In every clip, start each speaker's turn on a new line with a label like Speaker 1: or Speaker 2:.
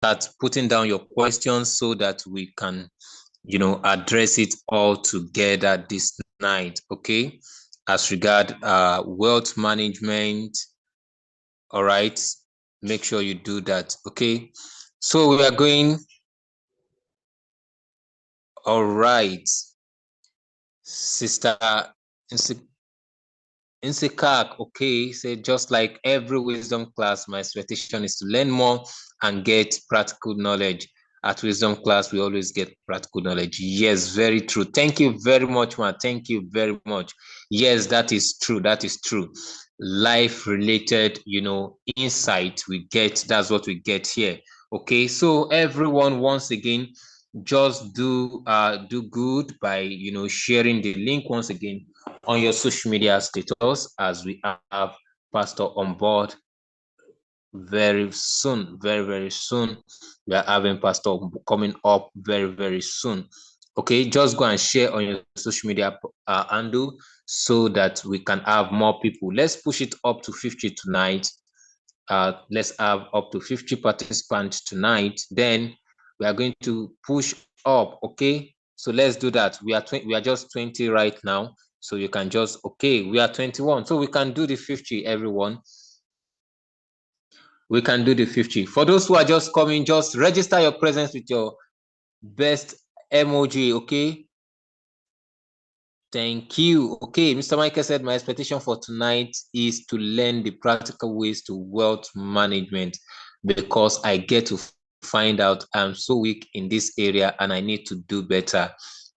Speaker 1: start putting down your questions so that we can, address it all together this night, okay? As regard wealth management, all right? Make sure you do that, okay? So we are going, all right. Sister Insekak, okay, say just like every wisdom class, my expectation is to learn more and get practical knowledge. At wisdom class, we always get practical knowledge. Yes, very true. Thank you very much, ma. Thank you very much. Yes, that is true. That is true. Life related, insight we get. That's what we get here. Okay, so everyone, once again, just do good by sharing the link once again on your social media status, as we have Pastor on board very soon, very soon. We are having Pastor coming up very soon. Okay, just go and share on your social media handle so that we can have more people. Let's push it up to 50 tonight. Let's have up to 50 participants tonight. Then we are going to push up. Okay, so let's do that. We are just 20 right now. So you can just, okay, we are 21. So we can do the 50, everyone. We can do the 50. For those who are just coming, just register your presence with your best emoji, okay? Thank you. Okay, Mr. Michael said my expectation for tonight is to learn the practical ways to wealth management because I get to find out I'm so weak in this area and I need to do better.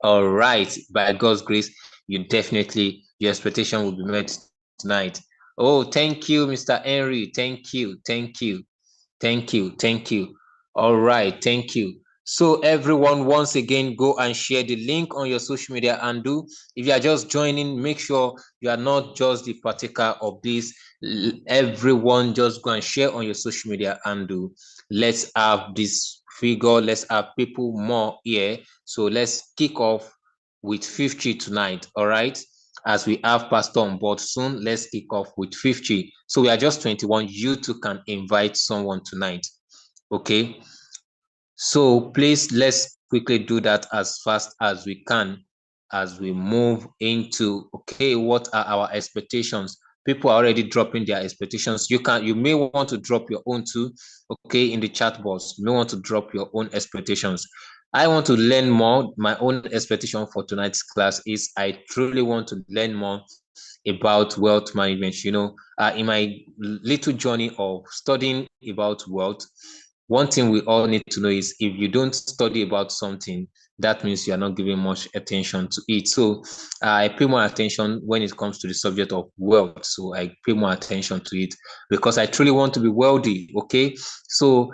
Speaker 1: All right, by God's grace, your expectation will be met tonight. Oh, thank you, Mr. Henry. Thank you. All right, thank you. So everyone, once again, go and share the link on your social media and do. If you are just joining, make sure you are not just the partaker of this. Everyone, just go and share on your social media and do. Let's have this figure. Let's have people more here. So let's kick off with 50 tonight. All right. As we have Pastor on board soon, let's kick off with 50. So we are just 21. You too can invite someone tonight. Okay, so please let's quickly do that as fast as we can as we move into, okay, what are our expectations? People are already dropping their expectations. You may want to drop your own too, okay, in the chat box. You may want to drop your own expectations. I want to learn more. My own expectation for tonight's class is I truly want to learn more about wealth management. In my little journey of studying about wealth, one thing we all need to know is if you don't study about something, that means you are not giving much attention to it. So I pay more attention when it comes to the subject of wealth. So I pay more attention to it because I truly want to be wealthy. Okay. So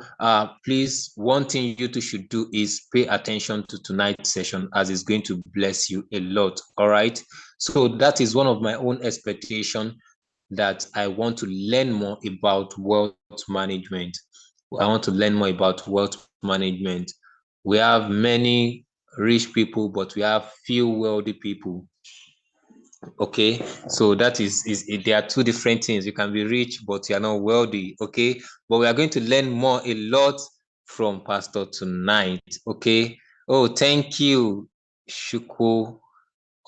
Speaker 1: please, one thing you two should do is pay attention to tonight's session as it's going to bless you a lot. All right. So that is one of my own expectations, that I want to learn more about wealth management. I want to learn more about wealth management. We have many rich people, but we have few wealthy people. Okay, so that is there are two different things. You can be rich, but you are not wealthy. Okay, but we are going to learn more a lot from Pastor tonight. Okay. Oh, thank you, Shuko.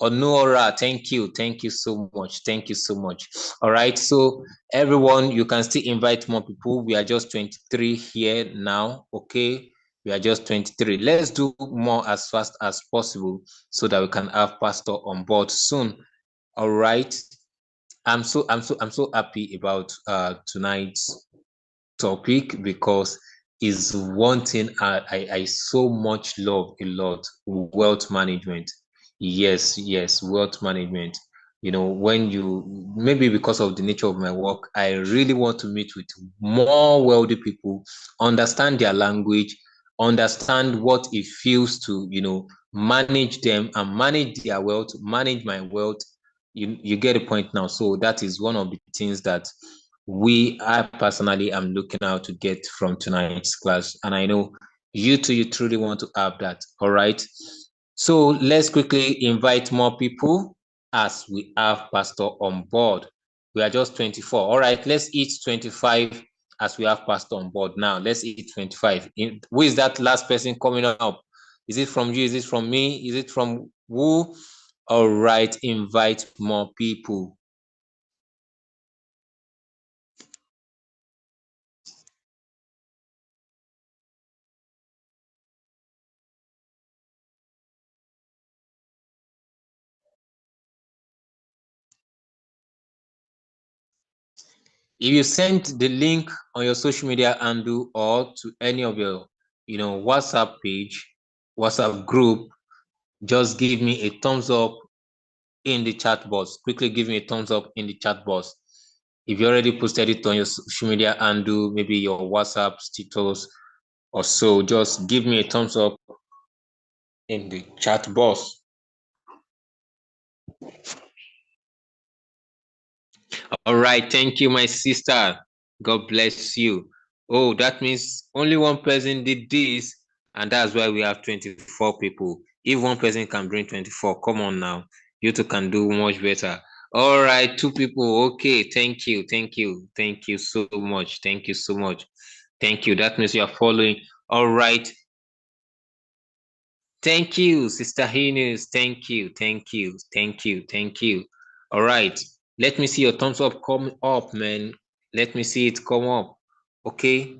Speaker 1: Honora, thank you so much. All right, so everyone, you can still invite more people. We are just 23 here now. Okay, we are just 23. Let's do more as fast as possible so that we can have Pastor on board soon. All right, I'm so happy about tonight's topic because is one thing I so much love a lot: wealth management. Yes, wealth management. When you, maybe because of the nature of my work, I really want to meet with more wealthy people, understand their language, understand what it feels to, manage them and manage their wealth, manage my wealth. You get the point now. So that is one of the things that I personally am looking out to get from tonight's class. And I know you truly want to have that. All right. So let's quickly invite more people as we have Pastor on board. We are just 24. All right, let's hit 25 as we have Pastor on board. Now, let's hit 25. Who is that last person coming up? Is it from you? Is it from me? Is it from who? All right, invite more people. If you send the link on your social media handle or to any of your, WhatsApp page, WhatsApp group, just give me a thumbs up in the chat box. Quickly give me a thumbs up in the chat box. If you already posted it on your social media handle, maybe your WhatsApp status or so, just give me a thumbs up in the chat box. All right, thank you, my sister. God bless you. Oh, that means only one person did this, and that's why we have 24 people. If one person can bring 24, come on now. You two can do much better. All right, 2 people. Okay, thank you, thank you, thank you so much. Thank you so much. Thank you. That means you are following. All right. Thank you, Sister Hines. Thank you, thank you, thank you, thank you. All right. Let me see your thumbs up come up, man. Let me see it come up. Okay.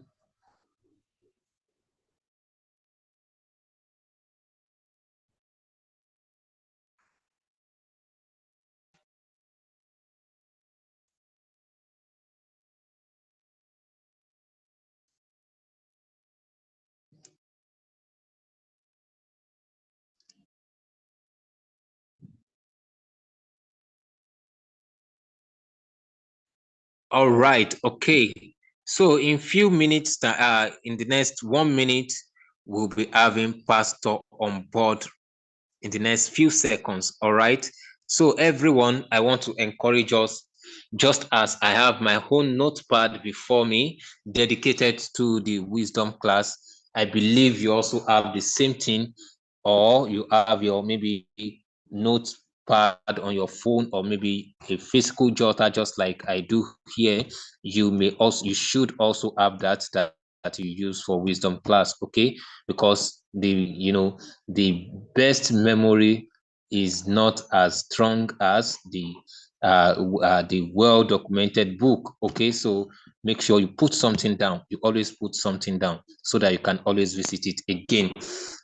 Speaker 1: All right. Okay. So in few minutes, in the next 1 minute, we'll be having Pastor on board in the next few seconds. All right. So everyone, I want to encourage us, just as I have my own notepad before me dedicated to the wisdom class. I believe you also have the same thing, or you have your maybe notepad on your phone, or maybe a physical jotter, just like I do here. You should also have that you use for wisdom class. Okay, because the best memory is not as strong as the well documented book. Okay, so make sure you put something down. You always put something down so that you can always visit it again.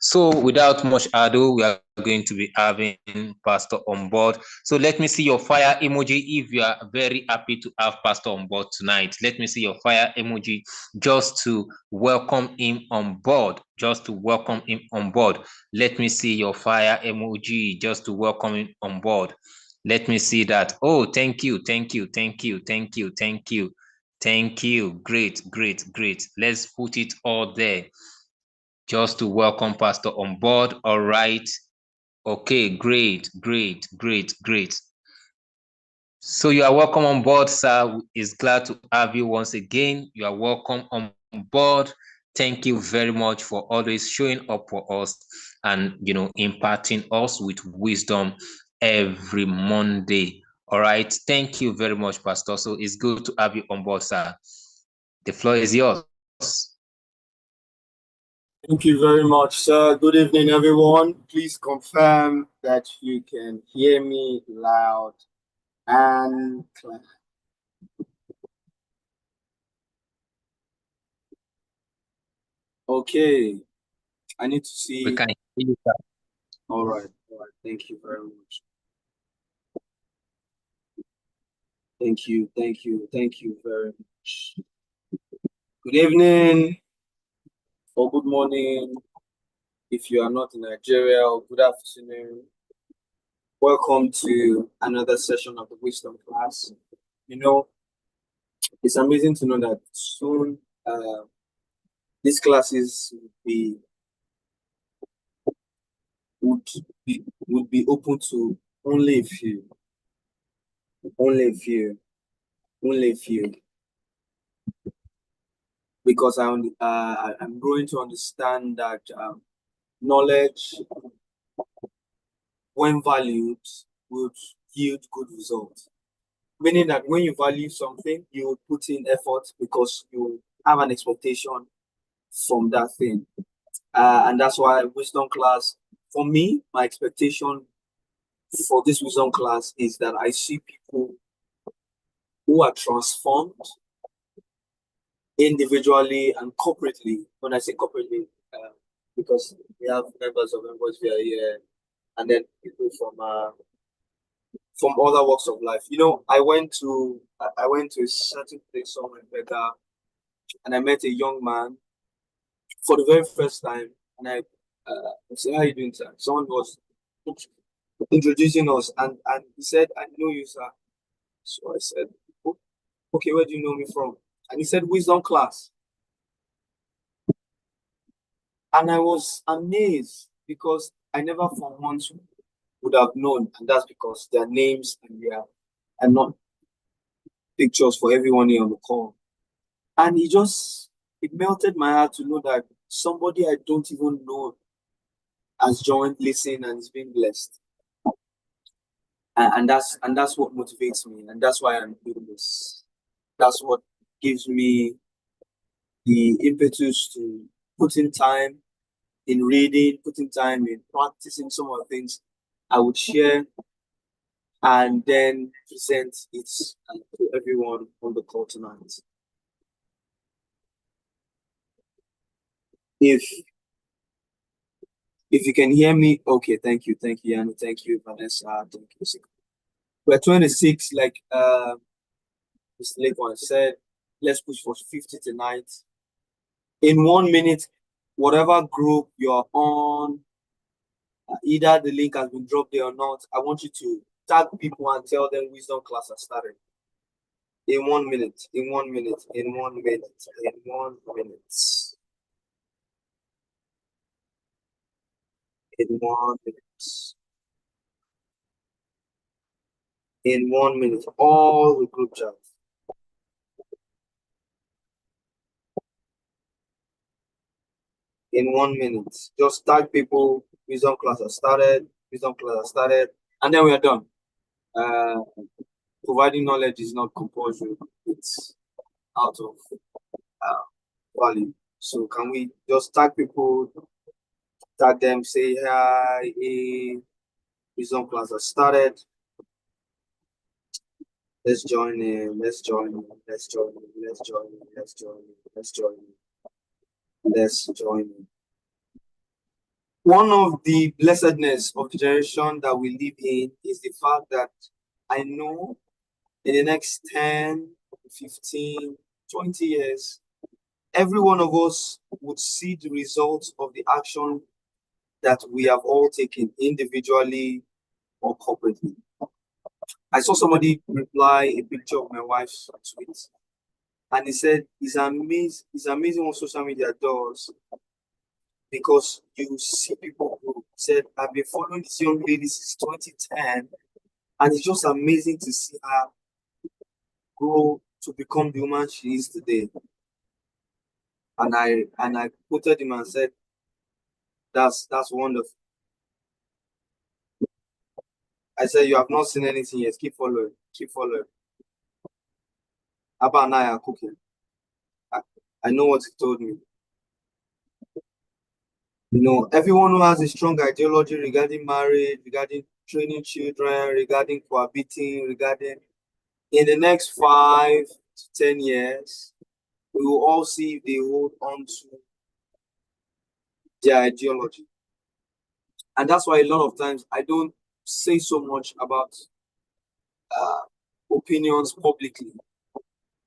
Speaker 1: So without much ado, we are going to be having Pastor on board. So let me see your fire emoji if you are very happy to have Pastor on board tonight. Let me see your fire emoji just to welcome him on board. Just to welcome him on board. Let me see your fire emoji just to welcome him on board. Let me see that. Oh, thank you, thank you, thank you, thank you, thank you, thank you. Great, great, great. Let's put it all there just to welcome Pastor on board. All right. Okay, great, great, great, great. So you are welcome on board, sir. Is glad to have you once again. You are welcome on board. Thank you very much for always showing up for us and imparting us with wisdom every Monday. All right. Thank you very much, Pastor. So it's good to have you on board, sir. The floor is yours.
Speaker 2: Thank you very much, sir. Good evening, everyone. Please confirm that you can hear me loud and clear. Okay. I need to see.
Speaker 1: We can hear you, sir.
Speaker 2: All right. All right. Thank you very much. Thank you. Thank you. Thank you very much. Good evening or good morning if you are not in Nigeria, or good afternoon. Welcome to another session of the wisdom class. It's amazing to know that soon these classes would be open to only a few, because I'm going to understand that knowledge, when valued, would yield good results. Meaning that when you value something, you would put in effort because you have an expectation from that thing. And that's why wisdom class, for me, my expectation for this wisdom class is that I see people who are transformed individually and corporately. When I say corporately, because we have members of members here, and then people from other walks of life. You know, I went to a certain place somewhere in Becca, and I met a young man for the very first time, and I said, "How are you doing, sir?" Someone was introducing us, and he said, "I know you, sir." So I said, "Okay, where do you know me from?" And he said, "Wisdom class." And I was amazed because I never for once would have known, and that's because their names and their are not pictures for everyone here on the call. And it melted my heart to know that somebody I don't even know has joined, listened, and is being blessed. And that's what motivates me, and that's why I'm doing this. That's what gives me the impetus to put in time in reading, putting time in practicing some of the things I would share and then present it to everyone on the call tonight. If you can hear me, okay, thank you, Yanni, thank you, Vanessa, thank you. We're 26, like Mr. Lakon said, let's push for 50 tonight. In 1 minute, whatever group you're on, either the link has been dropped there or not, I want you to tag people and tell them wisdom class has started. In 1 minute, in 1 minute, in 1 minute, in 1 minute. In 1 minute. In 1 minute, all the group chats. In 1 minute, just tag people, wisdom class has started, and then we are done. Providing knowledge is not compulsory, it's out of value. So can we just tag people, tag them, say hi, wisdom class has started. Let's join in, let's join in, let's join in, let's join in, let's join in, let's join in, let's join in. One of the blessedness of the generation that we live in is the fact that I know in the next 10, 15, 20 years, every one of us would see the results of the action that we have all taken individually or corporately. I saw somebody reply a picture of my wife's tweet, and he said, it's amazing what social media does because you see people who said, I've been following this young lady since 2010, and it's just amazing to see her grow to become the woman she is today. And I quoted him and said, that's wonderful. I said, you have not seen anything yet. Keep following. Keep following. Abba and I are cooking. I know what he told me. You know, everyone who has a strong ideology regarding marriage, regarding training children, regarding cohabiting, regarding in the next 5 to 10 years, we will all see if they hold on to their ideology. And that's why a lot of times I don't say so much about opinions publicly,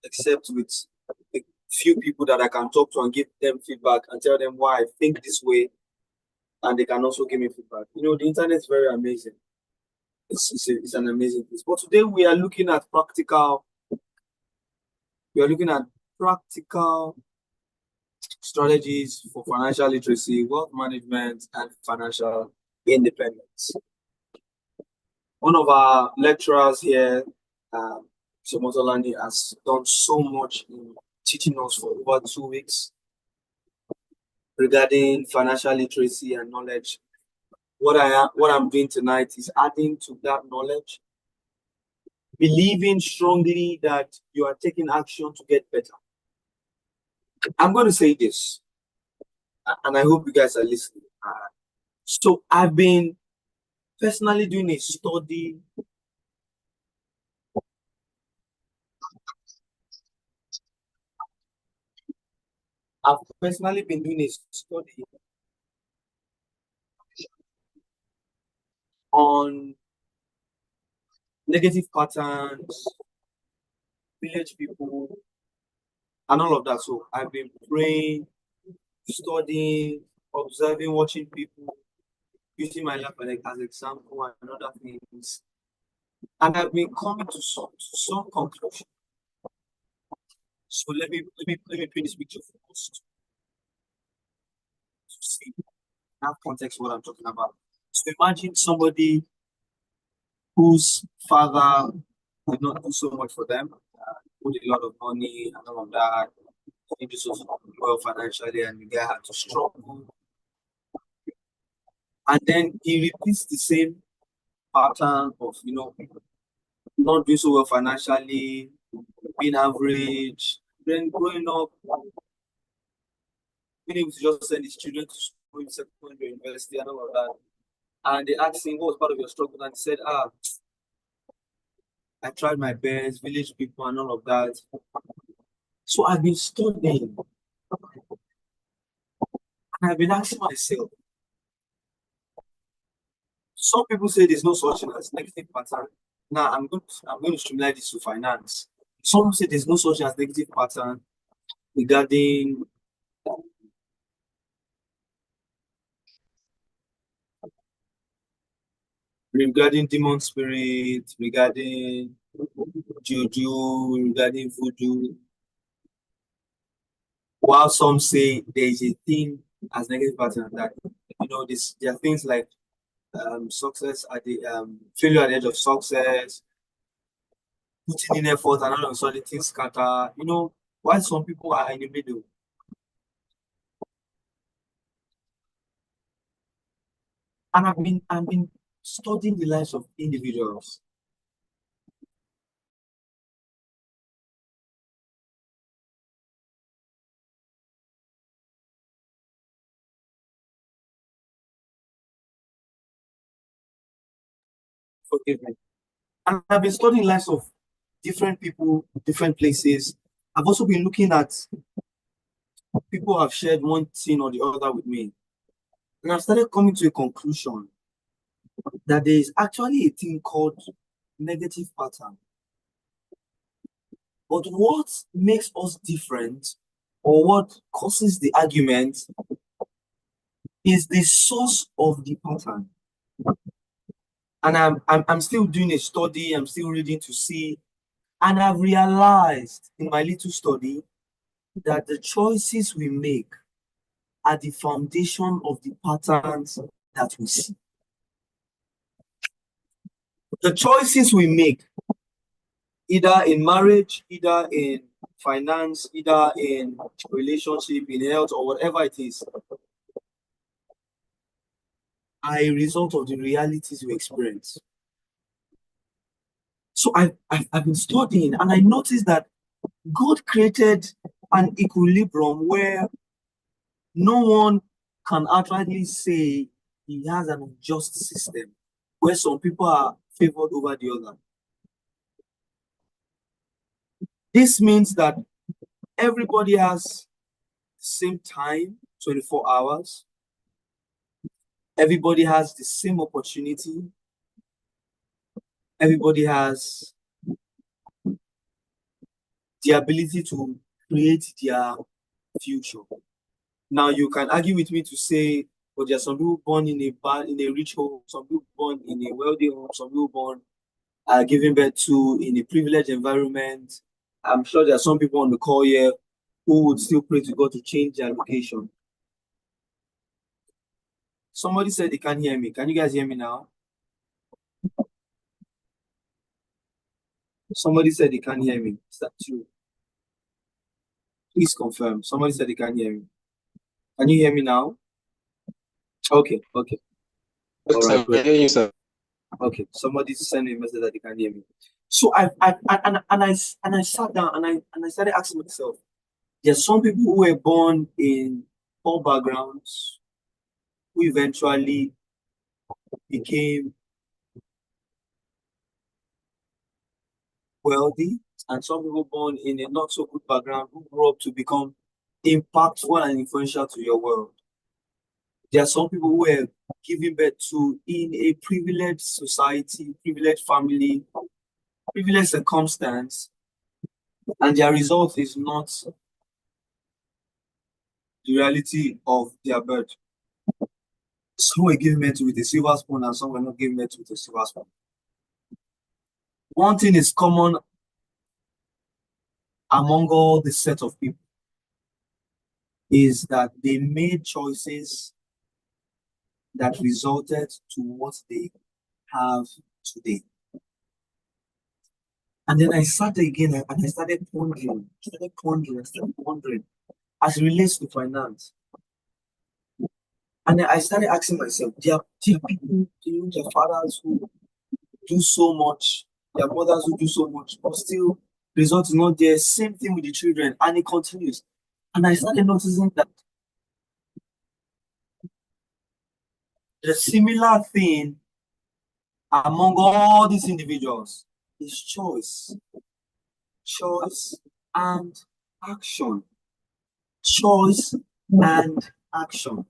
Speaker 2: except with a few people that I can talk to and give them feedback and tell them why I think this way, and they can also give me feedback. You know, the internet is very amazing. It's an amazing place. But today we are looking at practical strategies for financial literacy, wealth management, and financial independence. One of our lecturers here, Somotolani, has done so much in teaching us for over 2 weeks regarding financial literacy and knowledge. What I'm doing tonight is adding to that knowledge, believing strongly that you are taking action to get better. I'm going to say this, and I hope you guys are listening. So I've been personally doing a study. I've personally been doing a study on negative patterns, village people, and all of that. So I've been praying, studying, observing, watching people, using my life as example and other things. And I've been coming to some conclusion. So let me paint this picture for us to see, have context what I'm talking about. So imagine somebody whose father did not do so much for them, put a lot of money and all of that, he did so well financially, and the guy had to struggle. And then he repeats the same pattern of, not doing so well financially, being average, then growing up, being able to just send his children to school, secondary, university, and all of that. And they asked him, what was part of your struggle? And he said, I tried my best, village people, and all of that. So I've been studying, and I've been asking myself, some people say there's no such thing as negative pattern. Now I'm going to streamline this to finance. Some say there's no such thing as negative pattern regarding demon spirit, regarding juju, regarding voodoo. While some say there is a thing as negative pattern that there are things like success at the failure at the edge of success, putting in effort, and all of a sudden things scatter. While some people are in the middle. And I've been studying the lives of individuals. Forgive me. And I've been studying lives of different people, different places. I've also been looking at people who have shared one thing or the other with me. And I've started coming to a conclusion that there is actually a thing called negative pattern. But what makes us different, or what causes the argument, is the source of the pattern. And I'm still doing a study, I'm still reading to see, and I've realized in my little study that the choices we make are the foundation of the patterns that we see. The choices we make, either in marriage, either in finance, either in relationship, in health, or whatever it is, are a result of the realities we experience. So I've been studying, and I noticed that God created an equilibrium where no one can outrightly say he has an unjust system where some people are favored over the other. This means that everybody has the same time, 24 hours. Everybody has the same opportunity. Everybody has the ability to create their future. Now, you can argue with me to say, but there are some people born in a rich home, some people born in a wealthy home, some people born giving birth to in a privileged environment. I'm sure there are some people on the call here who would still pray to God to change their location. Somebody said they can't hear me. Can you guys hear me now? Somebody said they can't hear me. Is that true? Please confirm. Somebody said they can't hear me. Can you hear me now? Okay. All right, great.
Speaker 1: Hear you, sir.
Speaker 2: Okay. Somebody sent me a message that they can't hear me. So I sat down and I started asking myself, There are some people who were born in poor backgrounds who eventually became wealthy, and some people born in a not so good background who grew up to become impactful and influential to your world. There are some people who were given birth to in a privileged society, privileged family, privileged circumstance, and their result is not the reality of their birth. Some were given birth with a silver spoon and some were not given birth with a silver spoon. One thing is common among all the set of people is that they made choices that resulted to what they have today. And then I sat again and I started pondering as it relates to finance. And then I started asking myself, there are people, their fathers who do so much, their mothers who do so much, but still result is not there. Same thing with the children, and it continues. And I started noticing that the similar thing among all these individuals is choice and action. Choice and action.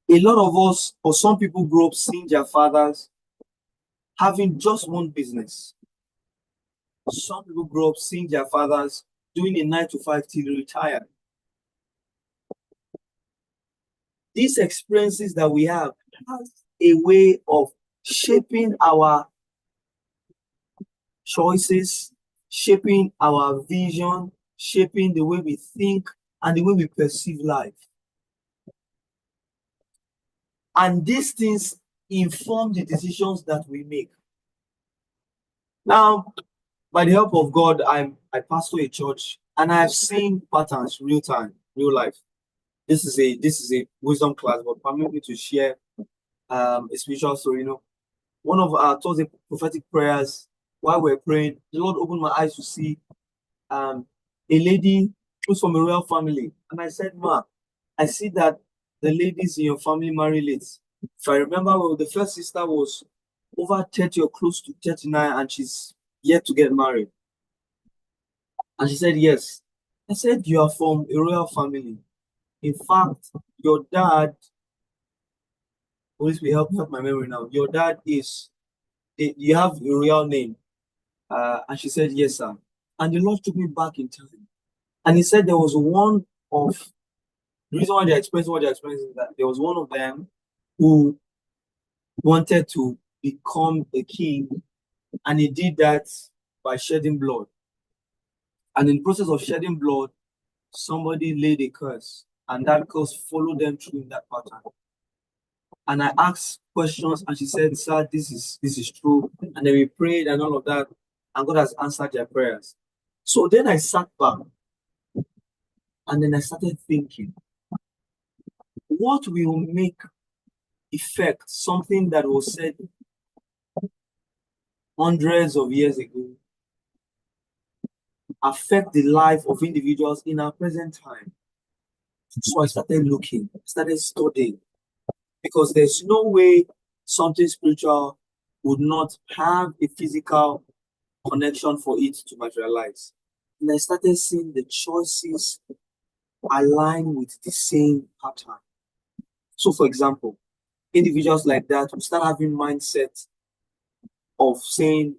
Speaker 2: A lot of us, or some people, grow up seeing their fathers having just one business. Some people grow up seeing their fathers doing a 9-to-5 till they retire. These experiences that we have a way of shaping our choices, shaping our vision, shaping the way we think and the way we perceive life. And these things inform the decisions that we make. Now, by the help of God, I pastor a church and I have seen patterns real time, real life. This is a wisdom class, but permit me to share a spiritual story. One of our Thursday prophetic prayers, while we're praying, the Lord opened my eyes to see a lady who's from a royal family. And I said, Ma, I see that the ladies in your family marry late. If I remember well, the first sister was over 30 or close to 39, and she's yet to get married. And she said, yes. I said, you are from a royal family. In fact, your dad, please help my memory now. Your dad is, you have a royal name. And she said, yes, sir. And the Lord took me back in time. And he said there was one of, the reason why they're experiencing what they're experiencing is that there was one of them who wanted to become a king, and he did that by shedding blood. And in the process of shedding blood, somebody laid a curse, and that curse followed them through in that pattern. And I asked questions, and she said, sir, this is true. And then we prayed and all of that, and God has answered their prayers. So then I sat back, and then I started thinking, what will make effect something that was said hundreds of years ago affect the life of individuals in our present time? So I started looking, started studying, because there's no way something spiritual would not have a physical connection for it to materialize. And I started seeing the choices align with the same pattern. So, for example, individuals like that will start having mindset of saying,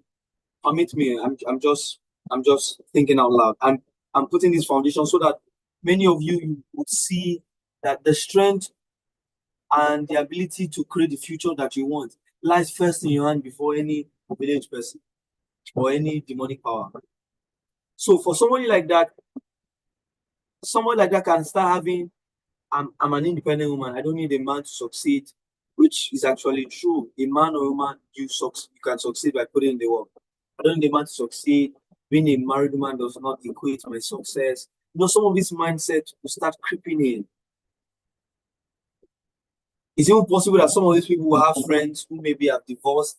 Speaker 2: permit me, I'm just thinking out loud. I'm putting this foundation so that many of you would see that the strength and the ability to create the future that you want lies first in your hand before any village person or any demonic power. So for somebody like that, someone like that can start having, I'm an independent woman, I don't need a man to succeed, which is actually true. A man or woman, you can succeed by putting in the work. I don't need a man to succeed. Being a married woman does not equate my success. Some of this mindset will start creeping in. It's even possible that some of these people will have friends who maybe have divorced,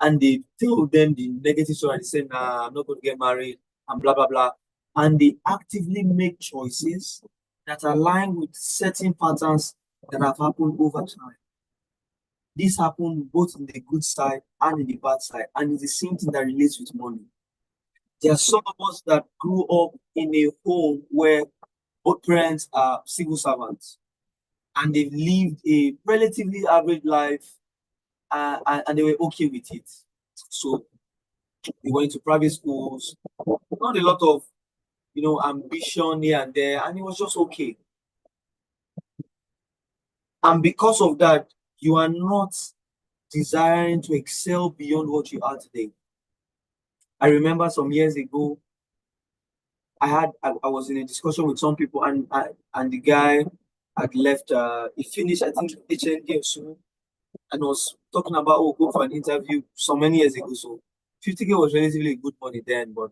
Speaker 2: and they tell them the negative story and they say, nah, I'm not going to get married, and blah, blah, blah. and they actively make choices that align with certain patterns that have happened over time. This happened both in the good side and in the bad side, and it's the same thing that relates with money. There are some of us that grew up in a home where both parents are civil servants and they've lived a relatively average life, and they were okay with it. So they went to private schools, not a lot of ambition here and there, and it was just okay. And because of that, you are not desiring to excel beyond what you are today. I remember some years ago, I was in a discussion with some people, and the guy had left. He finished, I think, HND or so, and was talking about, oh, go for an interview so many years ago. So 50K was relatively good money then, but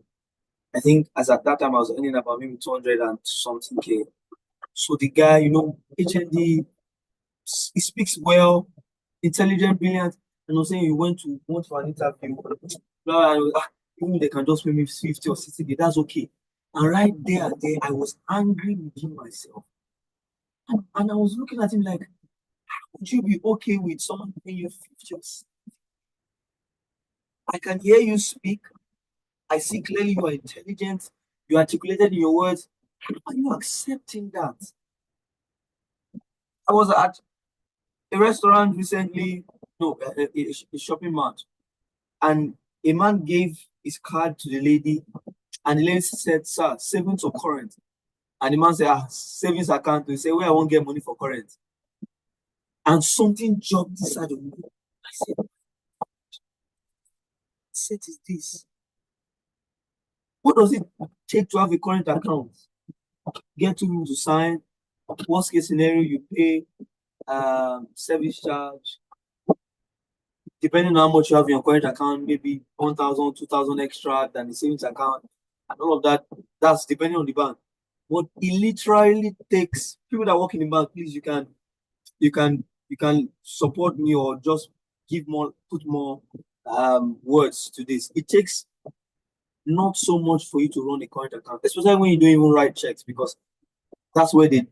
Speaker 2: I think as at that time I was earning about maybe 200 and something K. So the guy, HND, he speaks well, intelligent, brilliant, and I'm saying you went for an interview. Even they can just pay me 50 or 60K, that's okay. And right there and there, I was angry within myself. And I was looking at him like, would you be okay with someone paying you 50 or 60? I can hear you speak. I see clearly you are intelligent. You articulated in your words. Are you accepting that? I was at a restaurant recently, no, a shopping mart, and a man gave his card to the lady, and the lady said, "Sir, savings or current?" And the man said, savings account. He said, "Where I won't get money for current." And something jumped inside of me. I said, "What set is this? What does it take to have a current account? Get two people to sign. Worst case scenario, you pay service charge. Depending on how much you have in your current account, maybe 1,000, 2,000 extra than the savings account, and all of that. That's depending on the bank. But it literally takes people that work in the bank. Please, you can support me or just put more words to this. It takes not so much for you to run a current account, especially when you don't even write checks, because that's where the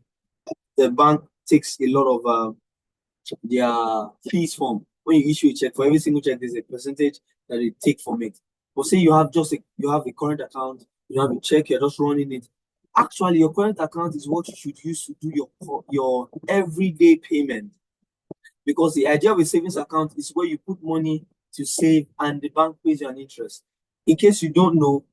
Speaker 2: bank takes a lot of their fees from. When you issue a check, for every single check, there's a percentage that they take from it. But say you have a current account, you have a check, you're just running it. Actually, your current account is what you should use to do your everyday payment. Because the idea of a savings account is where you put money to save and the bank pays you an interest. In case you don't know,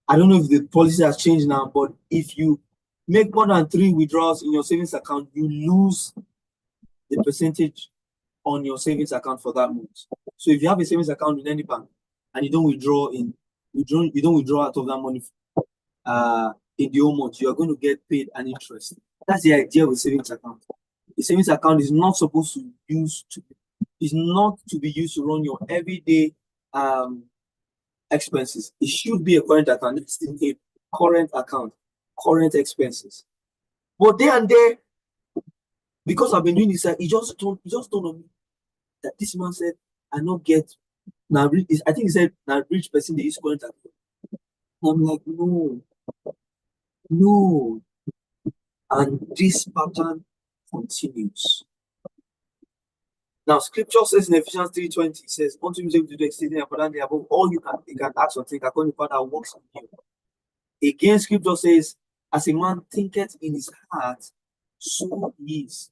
Speaker 2: I don't know if the policy has changed now, but if you make more than 3 withdrawals in your savings account, you lose the percentage on your savings account for that month. So if you have a savings account in any bank and you don't withdraw out of that money in the whole month, you are going to get paid an interest. That's the idea of a savings account. The savings account is not supposed to be used to run your everyday expenses. It should be a current account. It's a current account, current expenses. But there and there, because I've been doing this, it just told on me that this man said, I not get now. I think he said now rich person they use current account. I'm like, no, and this pattern continues. Now, scripture says in Ephesians 3:20, it says, unto him is able to do exceeding abundantly above all you can ask or think, according to the Father works in you. Again, scripture says, as a man thinketh in his heart, so he is.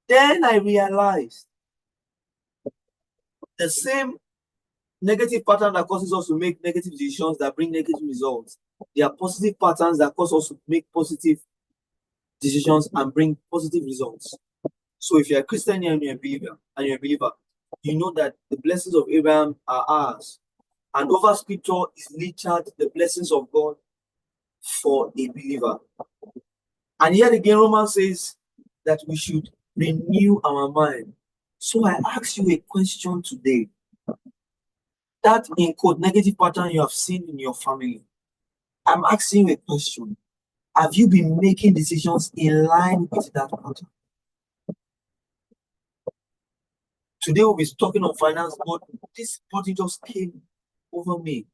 Speaker 2: Then I realized the same negative pattern that causes us to make negative decisions that bring negative results. There are positive patterns that cause us to make positive decisions and bring positive results. So if you're a Christian and you're a believer, you know that the blessings of Abraham are ours. And over scripture is literally the blessings of God for a believer. And yet again, Romans says that we should renew our mind. So I ask you a question today. That in quote negative pattern you have seen in your family, I'm asking you a question. Have you been making decisions in line with that pattern? Today we'll be talking on finance, but this body just came over me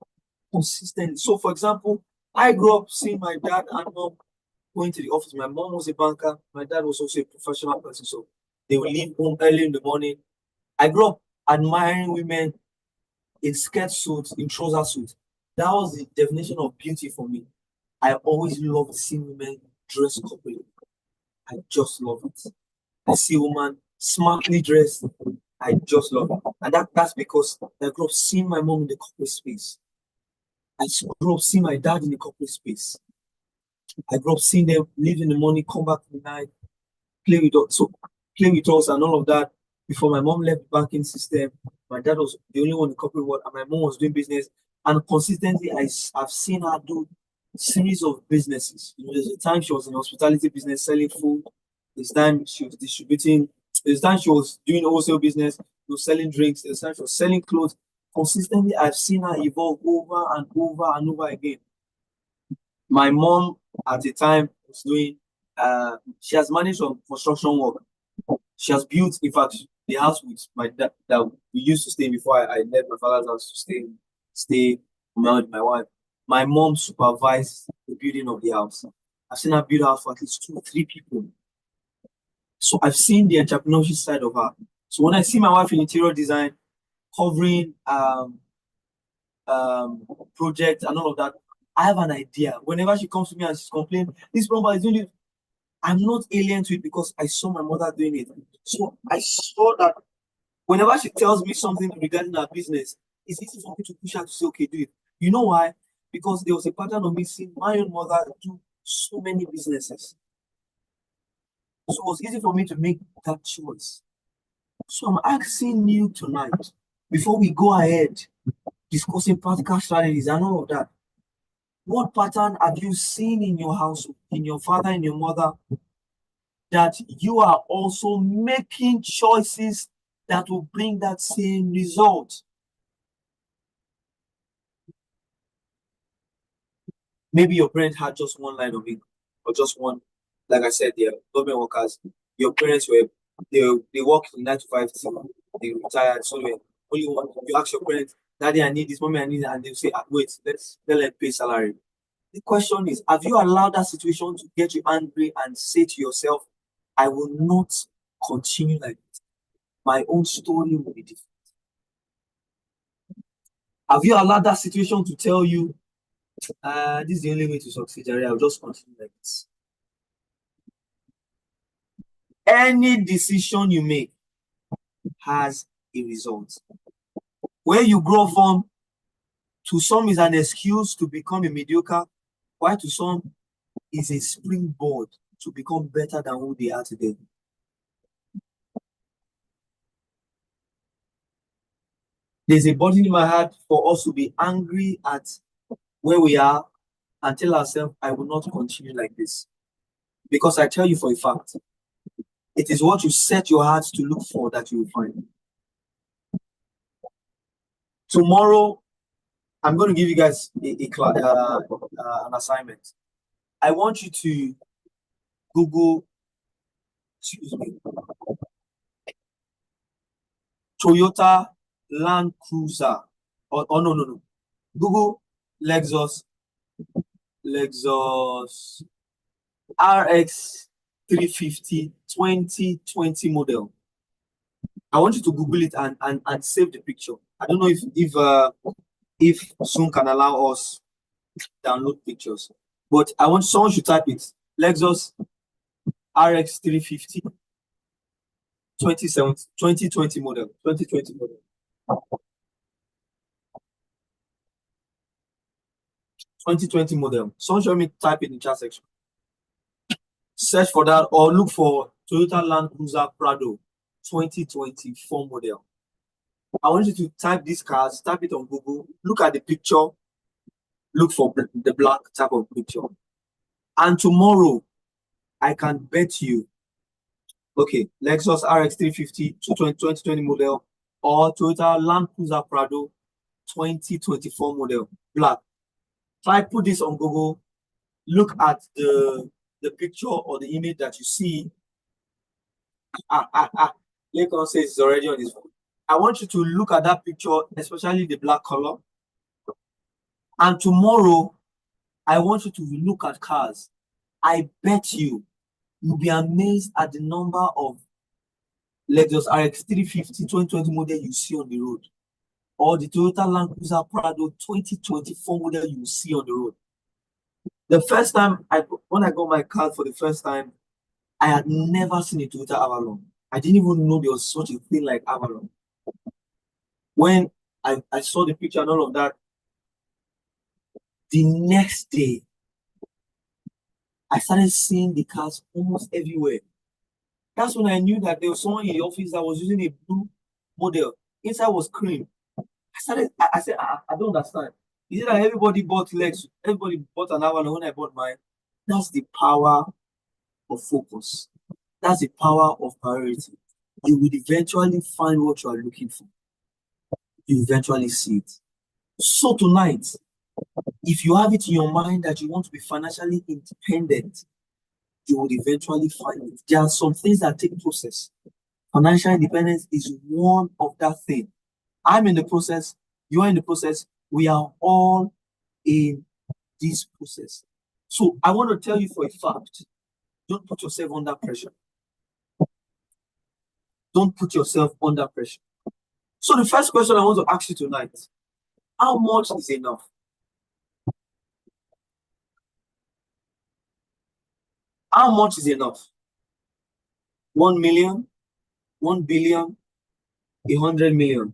Speaker 2: consistently. So, for example, I grew up seeing my dad and mom going to the office. My mom was a banker. My dad was also a professional person. So they would leave home early in the morning. I grew up admiring women in skirt suits, in trouser suits. That was the definition of beauty for me. I always loved seeing women dress properly. I just love it. I see a woman smartly dressed. I just love it. And that's because I grew up seeing my mom in the corporate space. I grew up seeing my dad in the corporate space. I grew up seeing them leave in the morning, come back at night, play with us, play with us and all of that. Before my mom left the banking system, my dad was the only one in the corporate world, and my mom was doing business. And consistently, I've seen her do series of businesses. You know, there's a time she was in hospitality business selling food. There's time she was distributing. There's time she was doing wholesale business, selling drinks. There's time she was selling clothes. Consistently, I've seen her evolve over and over and over again. My mom at the time was doing. She has managed some construction work. She has built, in fact, the house with my dad that we used to stay in before I left my father's house to stay with my wife. My mom supervised the building of the house. I've seen her build a house for at least 2, 3 people. So I've seen the entrepreneurship side of her. So when I see my wife in interior design, covering projects and all of that, I have an idea. Whenever she comes to me and she's complaining, this plumber is doing it, I'm not alien to it because I saw my mother doing it. So I saw that whenever she tells me something regarding her business, it's easy for me to push her to say, okay, do it. You know why? Because there was a pattern of me seeing my own mother do so many businesses. So it was easy for me to make that choice. So I'm asking you tonight, before we go ahead discussing practical strategies and all of that, what pattern have you seen in your house, in your father and your mother, that you are also making choices that will bring that same result? Maybe your parents had just one line of income, or just one, like I said, they're government workers. Your parents were they worked 9 to 5 till they retired. So they only one. You ask your parents, Daddy, I need this, Mommy, I need it, and they'll say, wait, let them pay salary. The question is, have you allowed that situation to get you angry and say to yourself, I will not continue like this? My own story will be different. Have you allowed that situation to tell you, this is the only way to succeed, Jerry, I'll just continue like this? Any decision you make has a result. Where you grow from, to some is an excuse to become a mediocre, while to some is a springboard to become better than who they are today. There's a burden in my heart for us to be angry at where we are and tell ourselves, I will not continue like this. Because I tell you for a fact, it is what you set your heart to look for that you will find. Tomorrow, I'm going to give you guys an assignment. I want you to Google, excuse me, Toyota Land Cruiser. Oh no. Google Lexus RX 350 2020 model. I want you to Google it and save the picture. I don't know if Zoom can allow us download pictures, but I want someone should type it. Lexus RX 350 2020 model. 2020 model. 2020 model. Someone show me type it in the chat section. Search for that or look for Toyota Land Cruiser Prado 2024 model. I want you to type these cars, type it on Google, look at the picture, look for the black type of picture. And tomorrow, I can bet you, okay, Lexus RX 350 2020 model or Toyota Land Cruiser Prado 2024 model, black. Try put this on Google, look at the picture or the image that you see. Lincoln says it's already on his phone. I want you to look at that picture, especially the black color. And tomorrow, I want you to look at cars. I bet you'll be amazed at the number of Lexus RX 350 2020 model you see on the road, or the Toyota Land Cruiser Prado 2024 model you see on the road. The first time when I got my car for the first time, I had never seen a Toyota Avalon. I didn't even know there was such a thing like Avalon. When I saw the picture and all of that, the next day, I started seeing the cars almost everywhere. That's when I knew that there was someone in the office that was using a blue model. Inside was cream. I said, I don't understand. Is it that everybody bought Lex? Everybody bought an Avalon when I bought mine? That's the power of focus. That's the power of priority. You will eventually find what you are looking for. You eventually see it. So tonight, if you have it in your mind that you want to be financially independent, you will eventually find it. There are some things that take process. Financial independence is one of that thing. I'm in the process. You are in the process. We are all in this process. So I want to tell you for a fact, don't put yourself under pressure. Don't put yourself under pressure. So the first question I want to ask you tonight, how much is enough? How much is enough? 1 million, 1 billion, 100 million.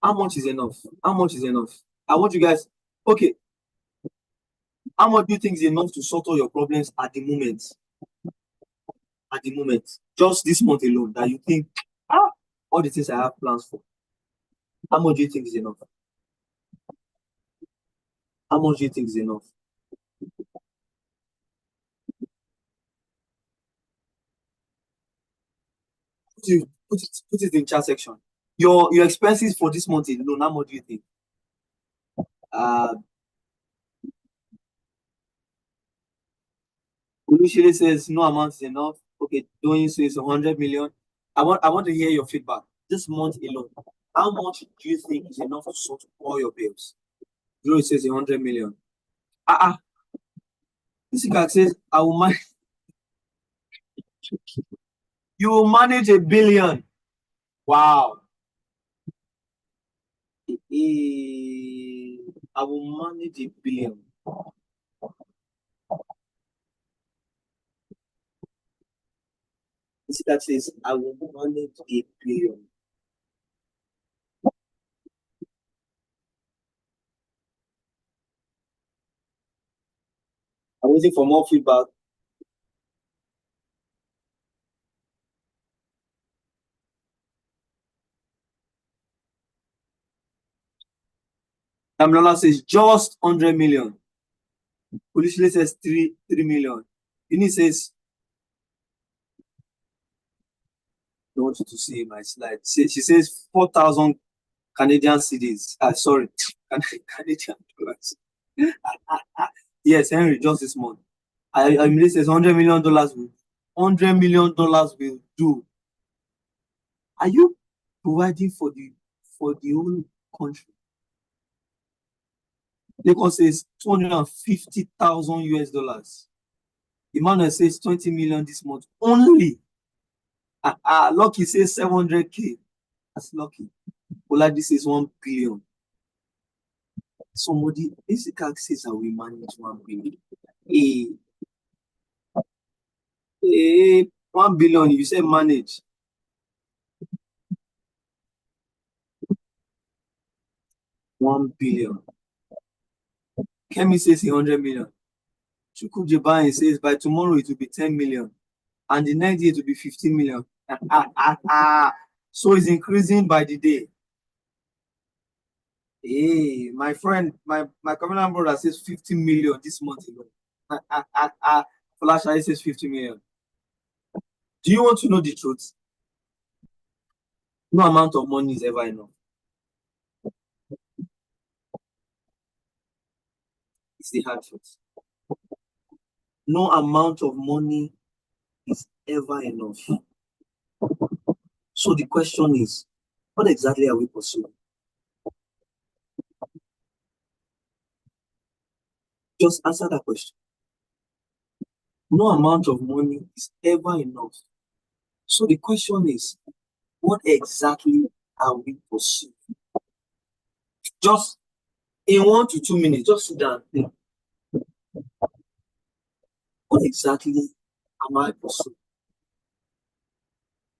Speaker 2: How much is enough? How much is enough? I want you guys, okay, how much do you think is enough to sort all your problems at the moment? At the moment, just this month alone, that you think, all the things I have plans for. How much do you think is enough? How much do you think is enough? Put it in chat section. Your expenses for this month alone, how much do you think? Olushile says no amount is enough. Okay, Doyin says 100 million. I want to hear your feedback. This month alone, how much do you think is enough to sort all your bills? Glory says 100 million. This guy says I will manage. You will manage 1 billion. Wow. I will manage 1 billion. This guy says I will manage 1 billion. I'm waiting for more feedback. Damilola says just 100 million. Polishile says 3 million. Ini says, I want you to see my slide. She says 4,000 Canadian cedis. Sorry, Canadian dollars. Yes, Henry, just this month. I mean, says $100 million will $100 million will do. Are you providing for the whole country? Lagos says 250,000 US dollars. Emmanuel says 20 million this month only. Lucky says 700K. That's lucky. Oladi says 1 billion. Somebody basically says I will manage 1 billion. 1 billion, you say manage. $1 billion. Kemi says 100 million. Chukwujebanye says by tomorrow it will be 10 million. And the next day it will be 15 million. So it's increasing by the day. Hey, my friend, my covenant brother says 50 million this month alone. Flash says 50 million. Do you want to know the truth? No amount of money is ever enough. It's the hard truth. No amount of money is ever enough. So the question is, what exactly are we pursuing? Just answer that question. No amount of money is ever enough. So the question is, what exactly are we pursuing? Just in 1 to 2 minutes, just sit down and think. What exactly am I pursuing?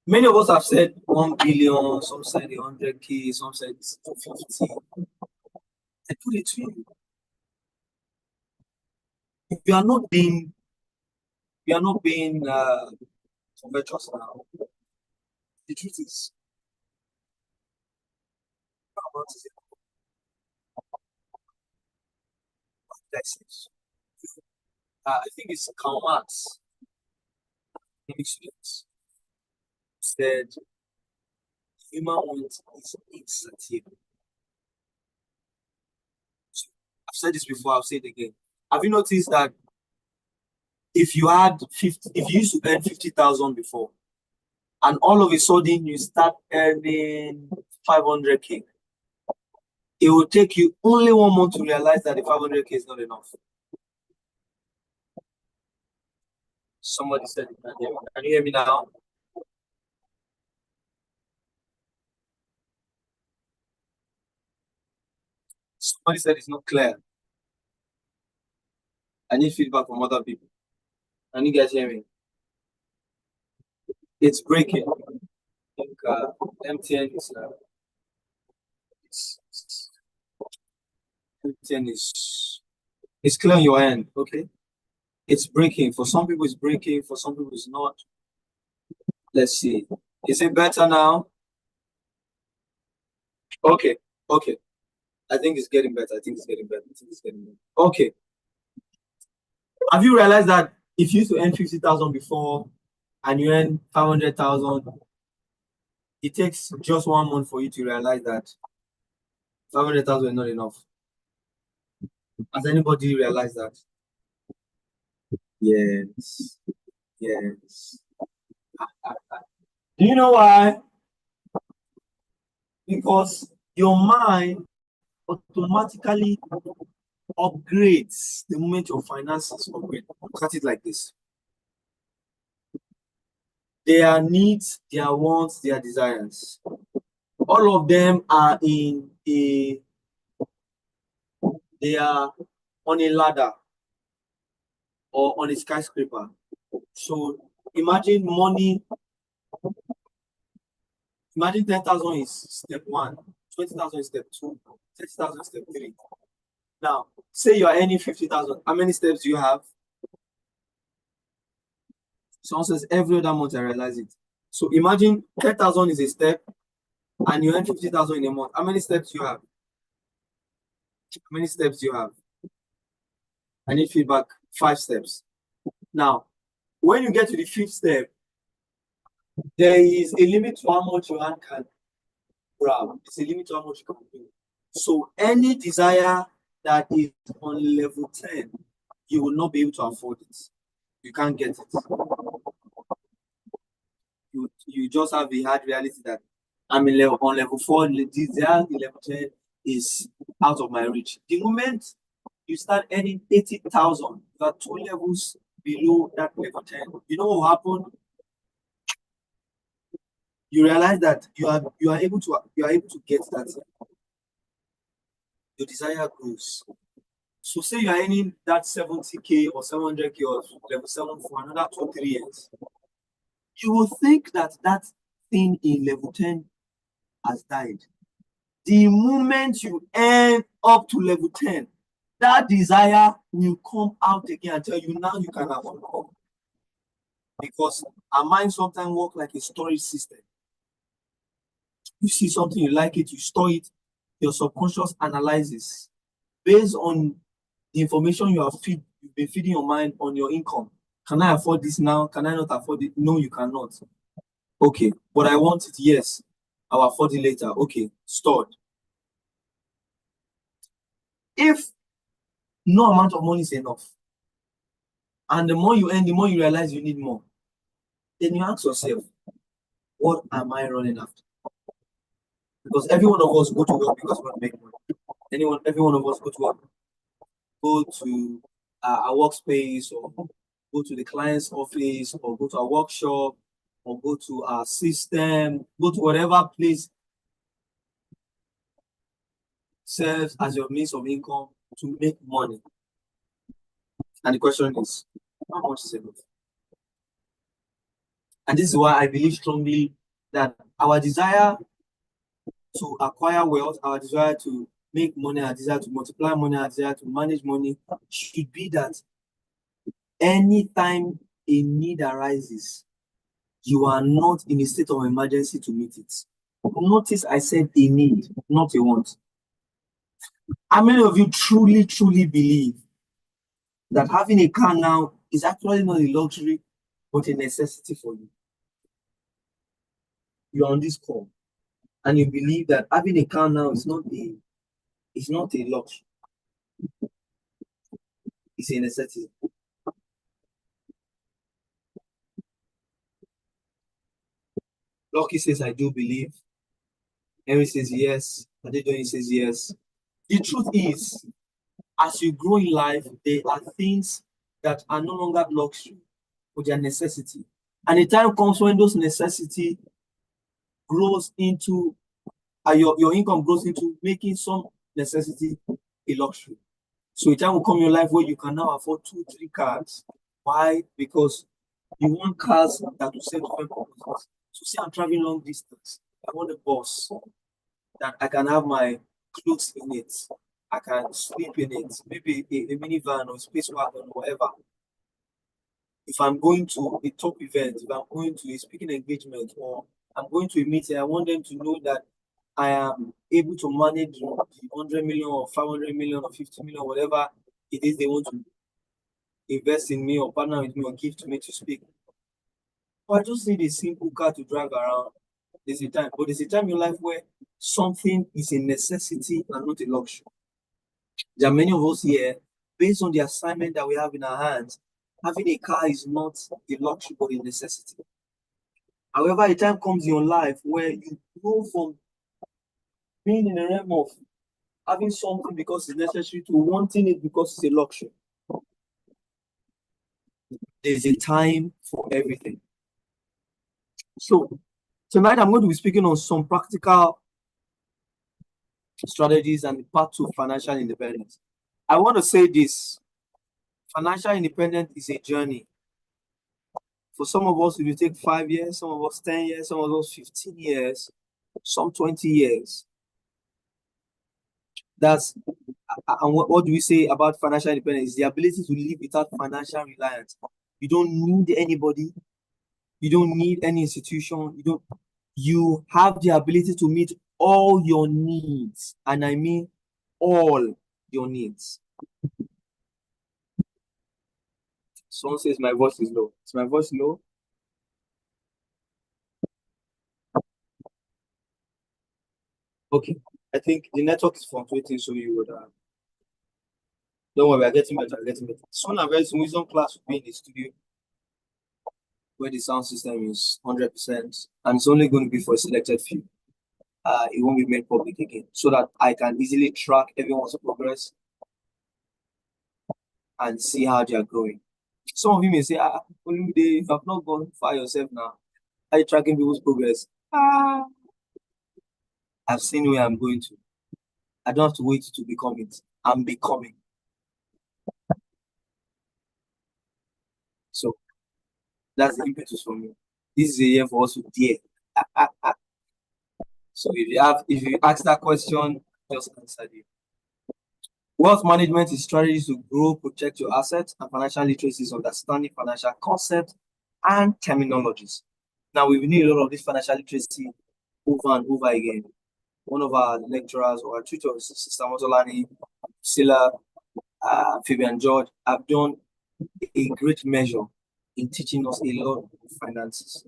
Speaker 2: Many of us have said 1 billion, some said 100K, some said 250. I put it to you. If you are not being covetous now, the truth is, what is it? I think it's Karl Marx, students, said human want is insatiable. So I've said this before, I'll say it again. Have you noticed that if you used to earn 50,000 before, and all of a sudden you start earning 500K, it will take you only 1 month to realize that the 500K is not enough. Somebody said it. Can you hear me now? Somebody said it's not clear. I need feedback from other people. Can you guys hear me? It's breaking. I think MTN is MTN is clear on your end, okay? It's breaking. For some people, it's breaking. For some people, it's not. Let's see. Is it better now? Okay. Okay. I think it's getting better. Okay. Have you realized that if you used to earn 50,000 before and you earn 500,000, it takes just 1 month for you to realize that 500,000 is not enough? Has anybody realized that? Yes. Yes. Do you know why? Because your mind automatically upgrades the moment your finances upgrade. Look at it like this. Their needs, their wants, their desires, all of them are they are on a ladder or on a skyscraper. So imagine 10,000 is step 1, 20,000 is step 2, 30,000 is step 3. Now, say you are earning 50,000. How many steps do you have? Someone says every other month I realize it. So imagine 10,000 is a step and you earn 50,000 in a month. How many steps do you have? I need feedback. 5 steps. Now, when you get to the 5th step, there is a limit to how much your hand can grab. It's a limit to how much you can do. So any desire that is on level 10, you will not be able to afford it. You can't get it. You just have the hard reality that I'm on level 4, the desire in level 10 is out of my reach. The moment you start earning 80,000, you are 2 levels below that level 10. You know what will happen? You realize that you are able to get that. Your desire grows. So say you are earning that 70K or 700K or level 7 for another 2-3 years. You will think that thing in level 10 has died. The moment you earn up to level 10, that desire will come out again and tell you now you can afford it. Because our mind sometimes works like a storage system. You see something, you like it, you store it, your subconscious analyzes based on the information you've been feeding your mind on your income. Can I afford this now? Can I not afford it? No, you cannot. Okay, but I want it. Yes, I'll afford it later. Okay, stored. If no amount of money is enough, and the more you earn, the more you realize you need more, then you ask yourself, what am I running after? Because every one of us go to work because we want to make money. Every one of us go to work, go to our workspace, or go to the client's office, or go to a workshop, or go to our system, go to whatever place serves as your means of income to make money. And the question is, how much is enough? And this is why I believe strongly that our desire to acquire wealth, our desire to make money, our desire to multiply money, our desire to manage money should be that anytime a need arises, you are not in a state of emergency to meet it. Notice I said a need, not a want. How many of you truly, truly believe that having a car now is actually not a luxury, but a necessity for you? You're on this call, and you believe that having a car now is not a luxury, it's a necessity. Lucky says, I do believe. Henry says yes. Adedoyin says yes. The truth is, as you grow in life, there are things that are no longer luxury, but they are necessity. And the time comes when those necessity grows into, your income grows into making some necessity a luxury. So a time will come in your life where you can now afford 2, 3 cars. Why? Because you want cars that will serve different purposes. So say I'm traveling long distance, I want a bus that I can have my clothes in it, I can sleep in it, maybe a minivan or space wagon or whatever. If I'm going to a top event, if I'm going to a speaking engagement, or I'm going to a meeting, I want them to know that I am able to manage the 100 million or 500 million or 50 million, whatever it is they want to invest in me or partner with me or give to me to speak. But I just need a simple car to drive around. There's a time, but there's a time in life where something is a necessity and not a luxury. There are many of us here, based on the assignment that we have in our hands, having a car is not a luxury but a necessity. However, a time comes in your life where you go from being in a realm of having something because it's necessary to wanting it because it's a luxury. There's a time for everything. So tonight I'm going to be speaking on some practical strategies and the path to financial independence. I want to say this: financial independence is a journey. For some of us, it will take 5 years, some of us 10 years, some of us 15 years, some 20 years. That's and what do we say about financial independence? It's the ability to live without financial reliance. You don't need anybody, you don't need any institution, you have the ability to meet all your needs, and I mean all your needs. Someone says my voice is low. Is my voice low? Okay, I think the network is fluctuating, so you would don't worry, we're getting better, Soon and very soon, Wisdom class will be in the studio where the sound system is 100%, and it's only going to be for a selected few. It won't be made public again, so that I can easily track everyone's progress and see how they are growing. Some of you may say, Olumide, if I've not gone far yourself now, are you tracking people's progress? I've seen where I'm going to. I don't have to wait to become it. I'm becoming. So that's the impetus for me. This is a year for us to dare. So if you ask that question, just answer it. Wealth management is strategies to grow, protect your assets, and financial literacy is understanding financial concepts and terminologies. Now, we need a lot of this financial literacy over and over again. One of our lecturers or our tutors, Sister Motolani, Sila, Fabian George, have done a great measure in teaching us a lot of finances.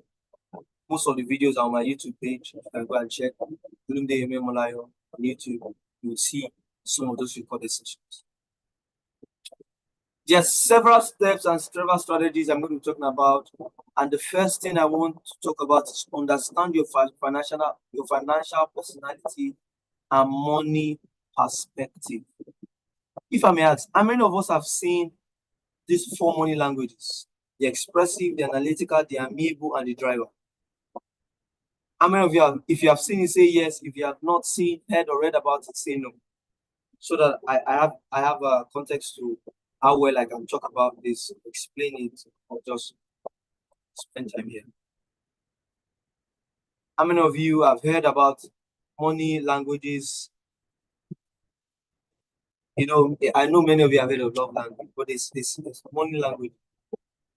Speaker 2: Most of the videos are on my YouTube page. You can go and check Olumide Yomi-Omolayo on YouTube. You will see some of those recorded sessions. There are several steps and several strategies I'm going to be talking about. And the first thing I want to talk about is understand your financial personality and money perspective. If I may ask, how many of us have seen these 4 money languages: the expressive, the analytical, the amiable, and the driver. How many of you have, if you have seen it, say yes. If you have not seen, heard, or read about it, say no. So that I have a context to how well I can talk about this, explain it, or just spend time here. How many of you have heard about money languages? You know, I know many of you have heard of love language, but it's money language.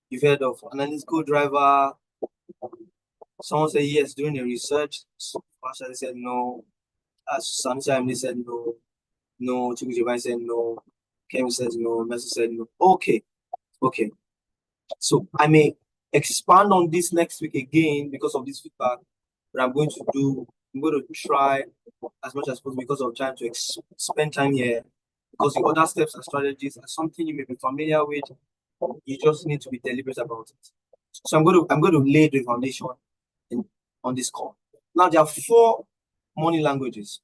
Speaker 2: You've heard of analytical driver. Someone said yes during the research. Pastor said no. Sometimes they said no. No. Chibujibai said no. Kemi says no. Messi said no. Okay. So I may expand on this next week again because of this feedback. But I'm going to try as much as possible because of trying to spend time here. Because the other steps and strategies are something you may be familiar with. You just need to be deliberate about it. So I'm going to lay the foundation on this call. Now there are 4 money languages.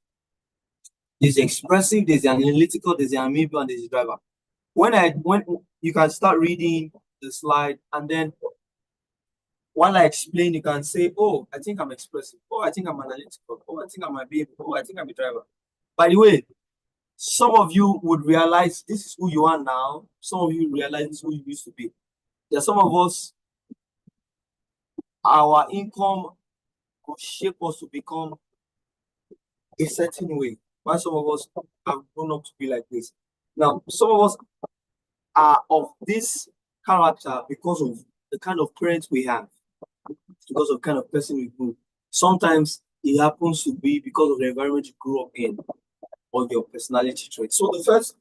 Speaker 2: There's the expressive, there's the analytical, there's the amiable, and there's the driver. When you can start reading the slide, and then while I explain, you can say, "Oh, I think I'm expressive. Oh, I think I'm analytical. Oh, I think I'm amiable. Oh, I think I'm a driver." By the way, some of you would realize this is who you are now. Some of you realize this is who you used to be. There are some of us, our income will shape us to become a certain way. While some of us have grown up to be like this. Now, some of us are of this character because of the kind of parents we have, because of the kind of person we grew. Sometimes it happens to be because of the environment you grew up in or your personality traits. So the first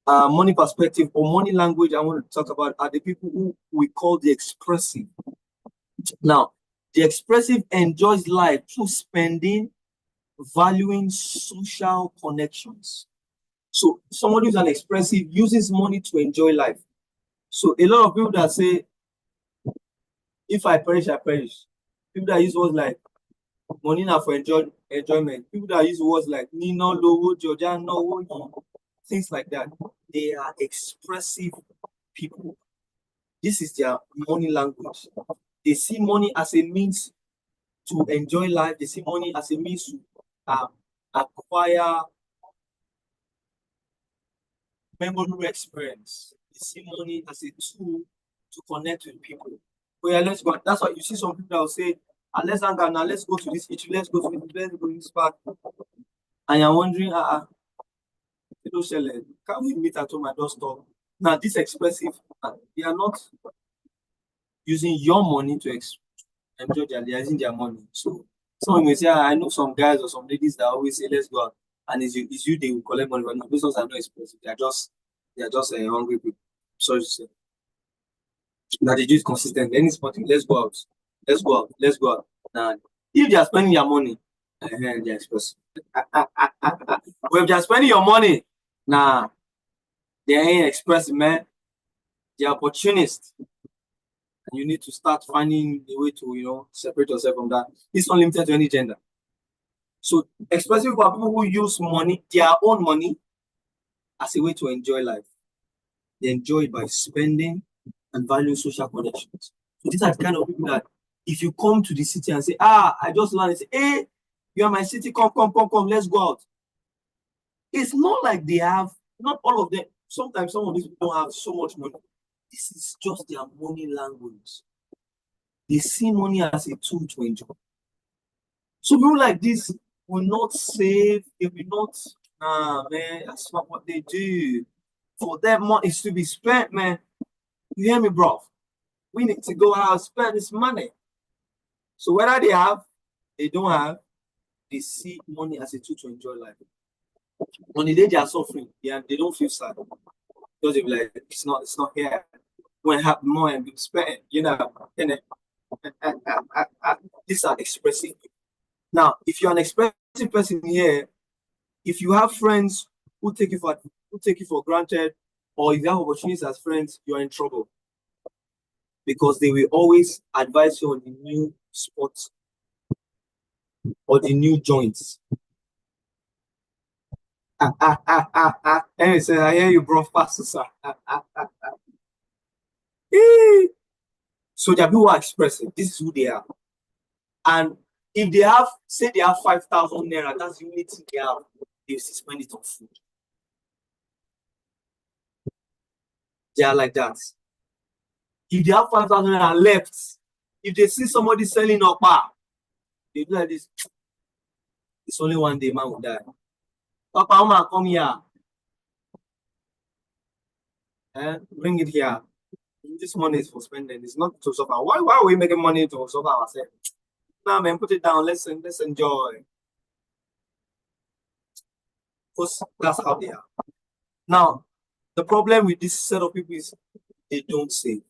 Speaker 2: money perspective or money language I want to talk about are the people who we call the expressive. Now, the expressive enjoys life through spending, valuing social connections. So somebody who's an expressive uses money to enjoy life. So a lot of people that say, if I perish, I perish. People that use words like money now for enjoyment. People that use words like Nino, Lowo, Georgia, no, things like that. They are expressive people. This is their money language. They see money as a means to enjoy life. They see money as a means to acquire memorable experience. They see money as a tool to connect with people. But yeah, let's go. That's why you see some people that will say, let's hang out now, let's go to this eatery, let's go to this park. And you're wondering, can we meet at home and just talk? Now, this expressive, they are not using your money to enjoy they are using their money. So someone may say, I know some guys or some ladies that always say, let's go out. And it's you they will collect money. But no, those ones are not expensive. They are just hungry people. Sorry to say. That they do it consistent. Any spotting, let's go out. Let's go out. Let's go out. Now, if they are spending your money, they are expressive. But if they are spending your money, nah, they ain't expressive, man. They are opportunists. And you need to start finding a way to, separate yourself from that. It's not limited to any gender. So, expressive people are people who use money, their own money, as a way to enjoy life. They enjoy it by spending and valuing social connections. So these are the kind of people that if you come to the city and say, I just landed, say, hey, you are my city, come, let's go out. It's not like they have, not all of them. Sometimes some of these people don't have so much money. This is just their money language. They see money as a tool to enjoy. So people like this will not save, they will not, man, that's not what they do. For them, money is to be spent, man. You hear me, bro? We need to go out and spend this money. So whether they have, they don't have, they see money as a tool to enjoy life. On the day they are suffering, they don't feel sad. Because they'll be like, it's not here. When I have more and be spent, these are expressive. Now, if you're an expressive person here, if you have friends who take you for granted, or if you have opportunities as friends, you're in trouble. Because they will always advise you on the new spots or the new joints. Anyway, so I hear you, bro, pastor, sir. So their people are expressing this is who they are. And if they have, say they have 5,000 naira, that's the only thing they have, they spend it on food. They are like that. If they have 5,000 naira left, if they see somebody selling okpa, they do like this. It's only one day man will die. Papa, Oma, come here. Bring it here. This money is for spending. It's not to suffer. Why are we making money to suffer ourselves? Nah, man, put it down. Let's enjoy. Because that's how they are. Now, the problem with this set of people is they don't save.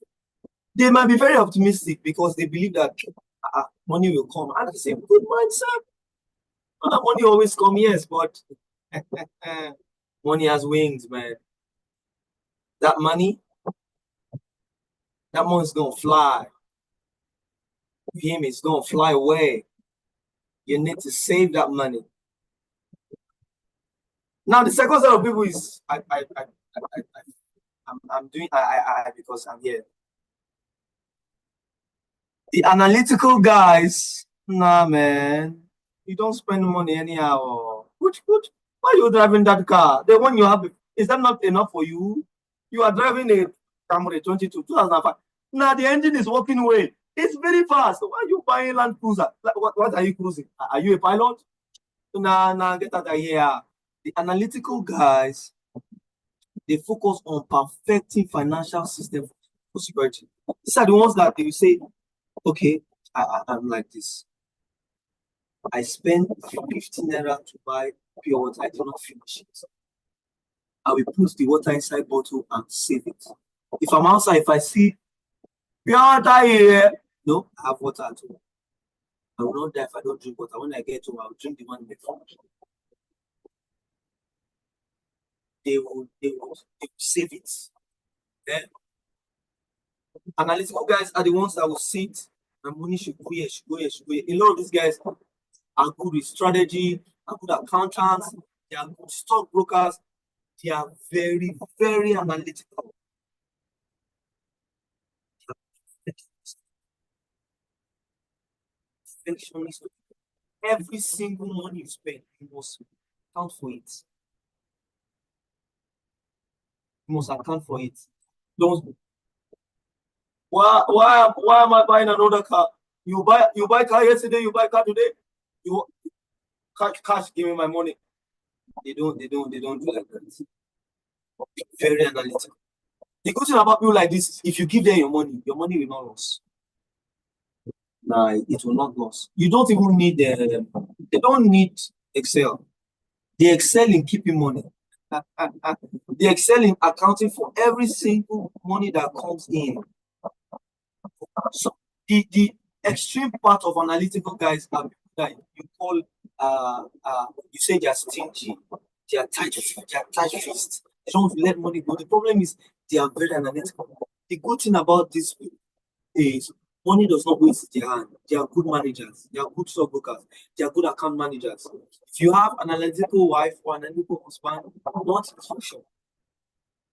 Speaker 2: They might be very optimistic because they believe that money will come. And they say, good mindset. Money always comes, yes, but money has wings, man. That money is going to fly. Him is going to fly away. You need to save that money. Now, the second set of people is I'm doing because I'm here. The analytical guys, nah, man, you don't spend money anyhow. Good. Why are you driving that car? The one you have, is that not enough for you? You are driving a Camry 2005. Now the engine is working away. It's very fast. Why are you buying Land Cruiser? Like, what are you cruising? Are you a pilot? Nah, get out of here. The analytical guys, they focus on perfecting financial system for security. These are the ones that they will say, okay, I'm like this. I spent 15 naira to buy pure water. I did not finish it. I will put the water inside bottle and save it. If I'm outside, if I see pure water here, no, I have water at home. I will not die if I don't drink water. When I get home, I will drink the one before. They will save it. Yeah. Analytical guys are the ones that will sit and money should go here, should go here, should go here. A lot of these guys are good with strategy, are good accountants, they are good stockbrokers, they are very, very analytical. Every single money you spend, you must account for it. You must account for it. Don't. Why am I buying another car? You buy car yesterday, you buy car today. You cash, give me my money. They don't do like that. Very analytical. The good thing about people like this is if you give them your money will not lose. Nah, it will not lose. You don't even need they don't need Excel. They excel in keeping money. They excel in accounting for every single money that comes in. So the extreme part of analytical guys are that you call you say they are stingy, they are tight fist. They don't let money go. The problem is they are very analytical. The good thing about this is money does not waste their hand. They are good managers, they are good stockbrokers, they are good account managers. If you have an analytical wife or an analytical husband, not function,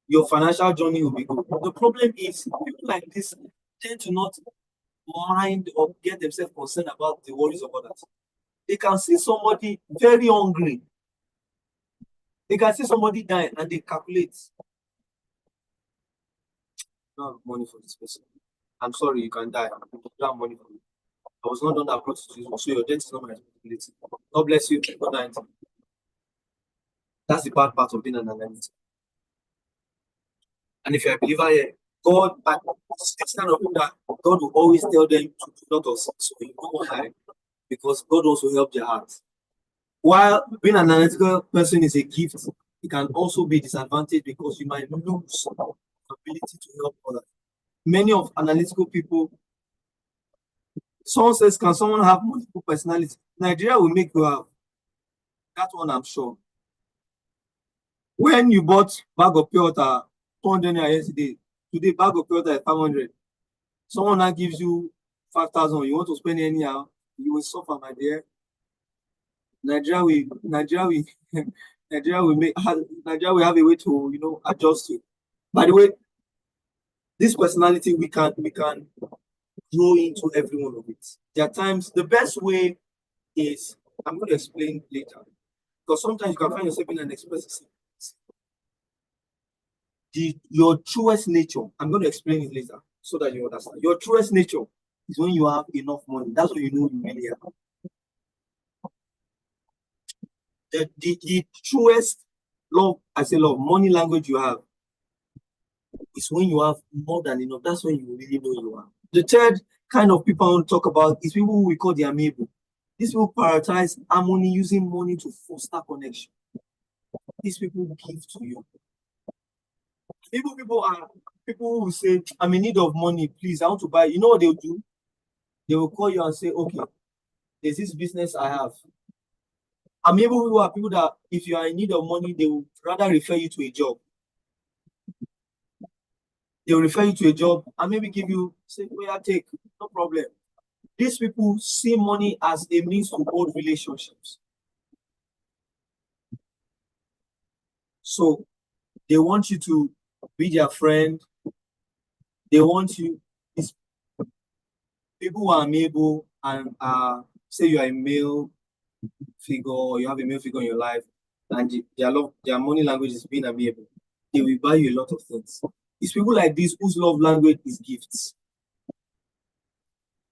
Speaker 2: your financial journey will be good. The problem is people like this tend to not mind or get themselves concerned about the worries of others. They can see somebody very hungry. They can see somebody dying and they calculate. No have money for this person. I'm sorry, you can die. I don't have money for you. I was not done that brought to you, so your death is not my responsibility. God bless you. Good night. That's the bad part of being an analyst. And if you're a believer here, God, it's kind of that God will always tell them to do not of sin. So you know why? Because God also helps their hearts. While being an analytical person is a gift, it can also be disadvantage because you might lose ability to help others. Many of analytical people, someone says, can someone have multiple personalities? Nigeria will make you have. That one I'm sure. When you bought bag of pure water 200 yesterday, today bag of pure water is 500. Someone now gives you 5,000. You want to spend anyhow, you will suffer, my dear. Nigeria will have a way to adjust to. By the way, This personality we can grow into every one of it. There are times the best way is, I'm going to explain later, because sometimes you can find yourself in an expressive your truest nature. I'm going to explain it later so that you understand. Your truest nature is when you have enough money. That's when you know you really have. The truest love, I say love, money language you have is when you have more than enough. That's when you really know you are. The third kind of people I want to talk about is people who we call the amiable. These people prioritize harmony, using money to foster connection. These people give to you. People are people who say, I'm in need of money, please, I want to buy. You know what they'll do? They will call you and say, okay, there's this business I have. Amiable people are people that if you are in need of money, they will rather refer you to a job. They will refer you to a job and maybe give you, say, well, yeah, take, no problem. These people see money as a means to hold relationships. So they want you to be their friend. They want you, it's people who are amiable and say you are a male figure, or you have a male figure in your life, and their money language is being amiable. They will buy you a lot of things. It's people like this whose love language is gifts,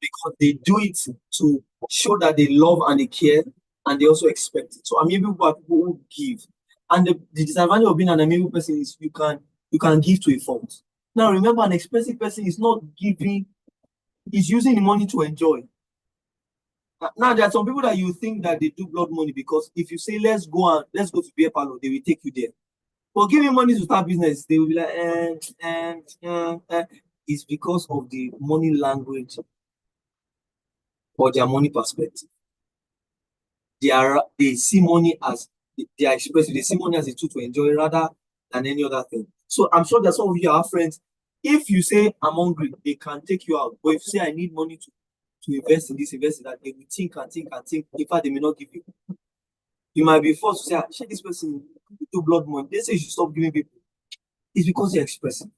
Speaker 2: because they do it to show that they love and they care, and they also expect it. So amiable people are people who give. And the disadvantage of being an amiable person is you can give to a fault. Now remember, an expensive person is not giving, is using the money to enjoy. Now there are some people that you think that they do blood money, because if you say let's go to beer parlor, they will take you there. But giving money to start business, they will be like, it's because of the money language or their money perspective. They see money as they are expressive. They see money as a tool to enjoy rather than any other thing. So I'm sure that some of you are friends. If you say I'm hungry, they can take you out. But if you say I need money to invest in this, invest in that, they will think and think and think. In fact, they may not give you. You might be forced to say, share this person do blood money. They say you should stop giving people. It's because they're expressive.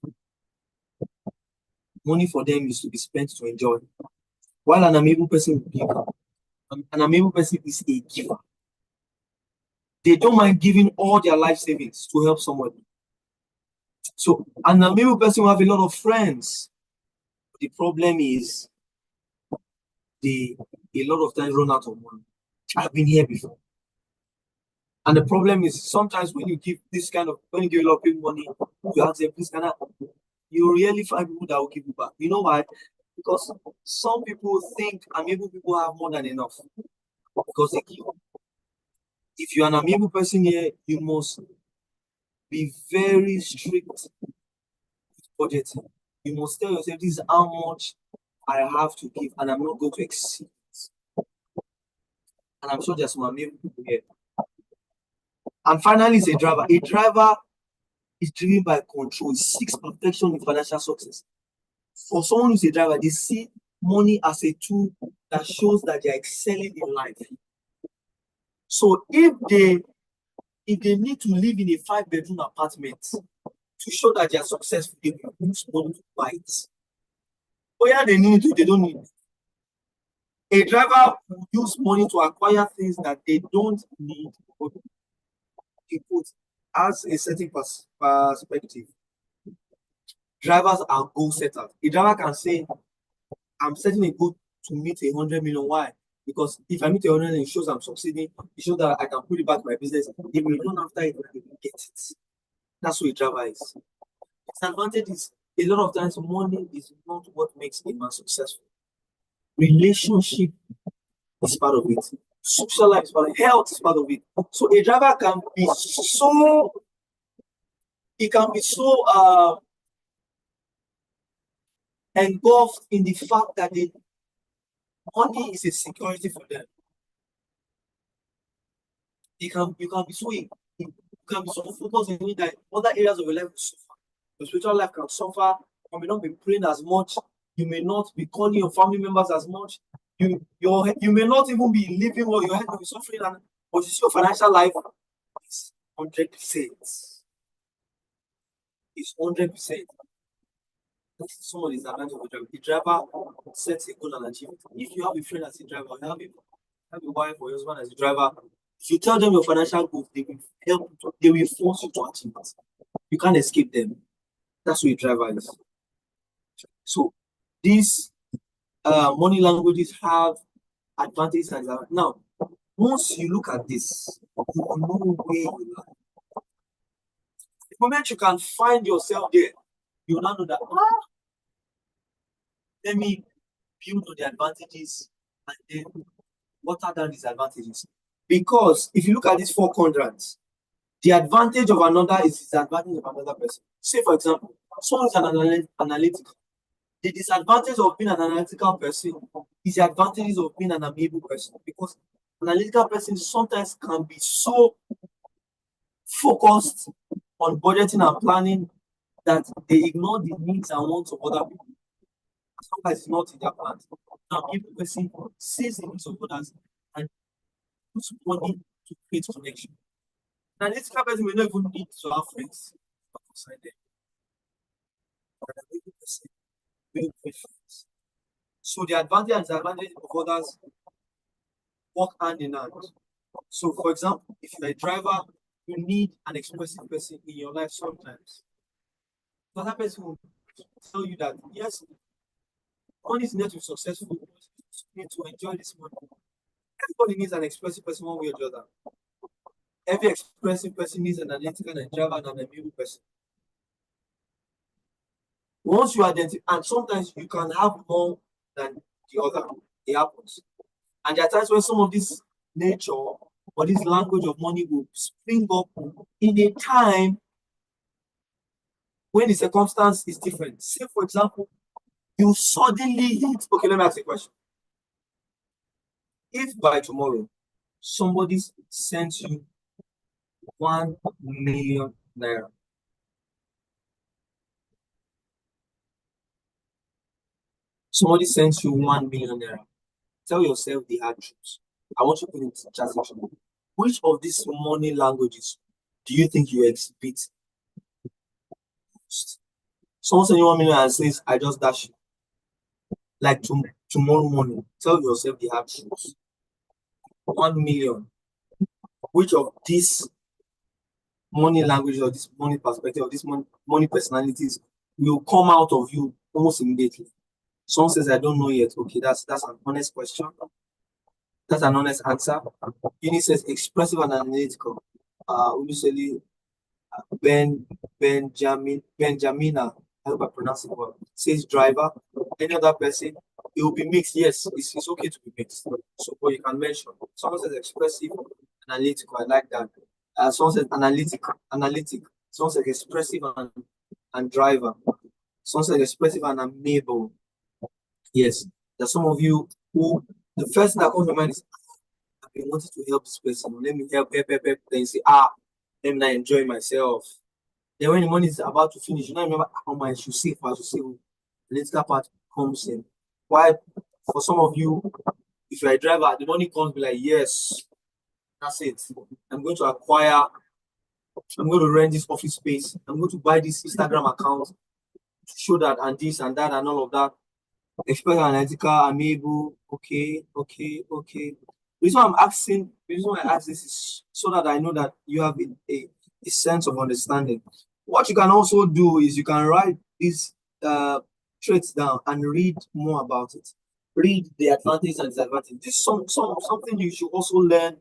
Speaker 2: Money for them is to be spent to enjoy. While an amiable person will give, an amiable person is a giver. They don't mind giving all their life savings to help somebody. So an amiable person will have a lot of friends. The problem is they a lot of times run out of money. I've been here before. And the problem is sometimes when you give when you give a lot of people money, you ask them, please, you really find people that will give you back. You know why? Because some people think amiable people have more than enough because they give. If you're an amiable person here, you must be very strict with budgeting. You must tell yourself, this is how much I have to give, and I'm not going to exceed it. And I'm sure there's some amiable people here. And finally, it's a driver. A driver is driven by control. He seeks perfection in financial success. For someone who's a driver, they see money as a tool that shows that they're excelling in life. So if they need to live in a 5-bedroom apartment to show that they are successful, they will use money to buy it. But yeah, they need to, they don't need it. A driver will use money to acquire things that they don't need, but he puts as a certain perspective. Drivers are goal setters. A driver can say, I'm setting a goal to meet 100 million. Why? Because if I meet 100 million, it shows I'm succeeding. It shows that I can put it back in my business. If we run after it, I will get it. That's what a driver is. The advantage is a lot of times money is not what makes a man successful. Relationship is part of it. Social life is part of it. Health is part of it. So a driver can be so engulfed in the fact that the money is a security for them. You can be so focused in it that other areas of your life will suffer. Your spiritual life can suffer. You may not be praying as much. You may not be calling your family members as much. You may not even be living well. Your head will be suffering, but you see your financial life is 100%. It's 100%. That's some of the disadvantage of a driver. The driver sets a goal and achieves it. If you have a friend as a driver, you have a wife or your husband as a driver, if you tell them your financial goals, they will help you they will force you to achieve it. You can't escape them. That's what a driver is. So these money languages have advantages and disadvantages. Now, once you look at this, you will know where you are. The moment you can find yourself there, you will now know that let me build on the advantages and then water down disadvantages. Because if you look at these four quadrants, the advantage of another is the disadvantage of another person. Say, for example, someone is an analytical. The disadvantage of being an analytical person is the advantages of being an amiable person, because an analytical person sometimes can be so focused on budgeting and planning that they ignore the needs and wants of other people. Sometimes it's not in their plans. An amiable person sees the needs of others and puts money to create connection. An analytical person may not even need to have friends outside them. But an amiable person will create friends. So the advantage and disadvantage of others work hand in hand. So, for example, if you're a driver, you need an expressive person in your life sometimes. The other person will tell you that, yes, money is not to be successful, you need to enjoy this money. Everybody needs an expressive person one way or the other. Every expressive person needs an analytical and driver and an amiable person. Once you identify, and sometimes you can have more than the other, it happens. And there are times when some of this nature or this language of money will spring up in a time when the circumstance is different. Say, for example, you suddenly hit. Okay, let me ask you a question. If by tomorrow somebody sends you 1 million naira, somebody sends you 1 million naira, tell yourself the hard truth. I want you to put it in the chat section. Which of these money languages do you think you exhibit most? Someone sends you 1 million and says, I just dash you. Like tomorrow morning, tell yourself the hard truth. 1 million. Which of these money languages or this money perspective or this money personalities will come out of you almost immediately? Someone says, I don't know yet. Okay, that's an honest question. That's an honest answer. Uni says expressive and analytical. Usually Benjamina, I hope I pronounce it well, says driver. Any other person, it will be mixed. Yes, it's okay to be mixed. So, but you can mention. Someone says expressive, analytical. I like that. Someone says analytic. Someone says expressive and driver. Someone says expressive and amiable. Yes, there's some of you who the first thing that comes to mind is, I've been wanting to help this person. Let me help. Then you say, let me not enjoy myself. Then when the money is about to finish, you don't remember how much I should save. The later part comes in. Why? For some of you, if you're a driver, the money comes, be like, yes, that's it. I'm going to rent this office space. I'm going to buy this Instagram account to show that and this and that and all of that. Expert analytical, amiable, okay. The reason why I ask this is so that I know that you have a sense of understanding. What you can also do is you can write these traits down and read more about it. Read the advantages and disadvantages. This is something you should also learn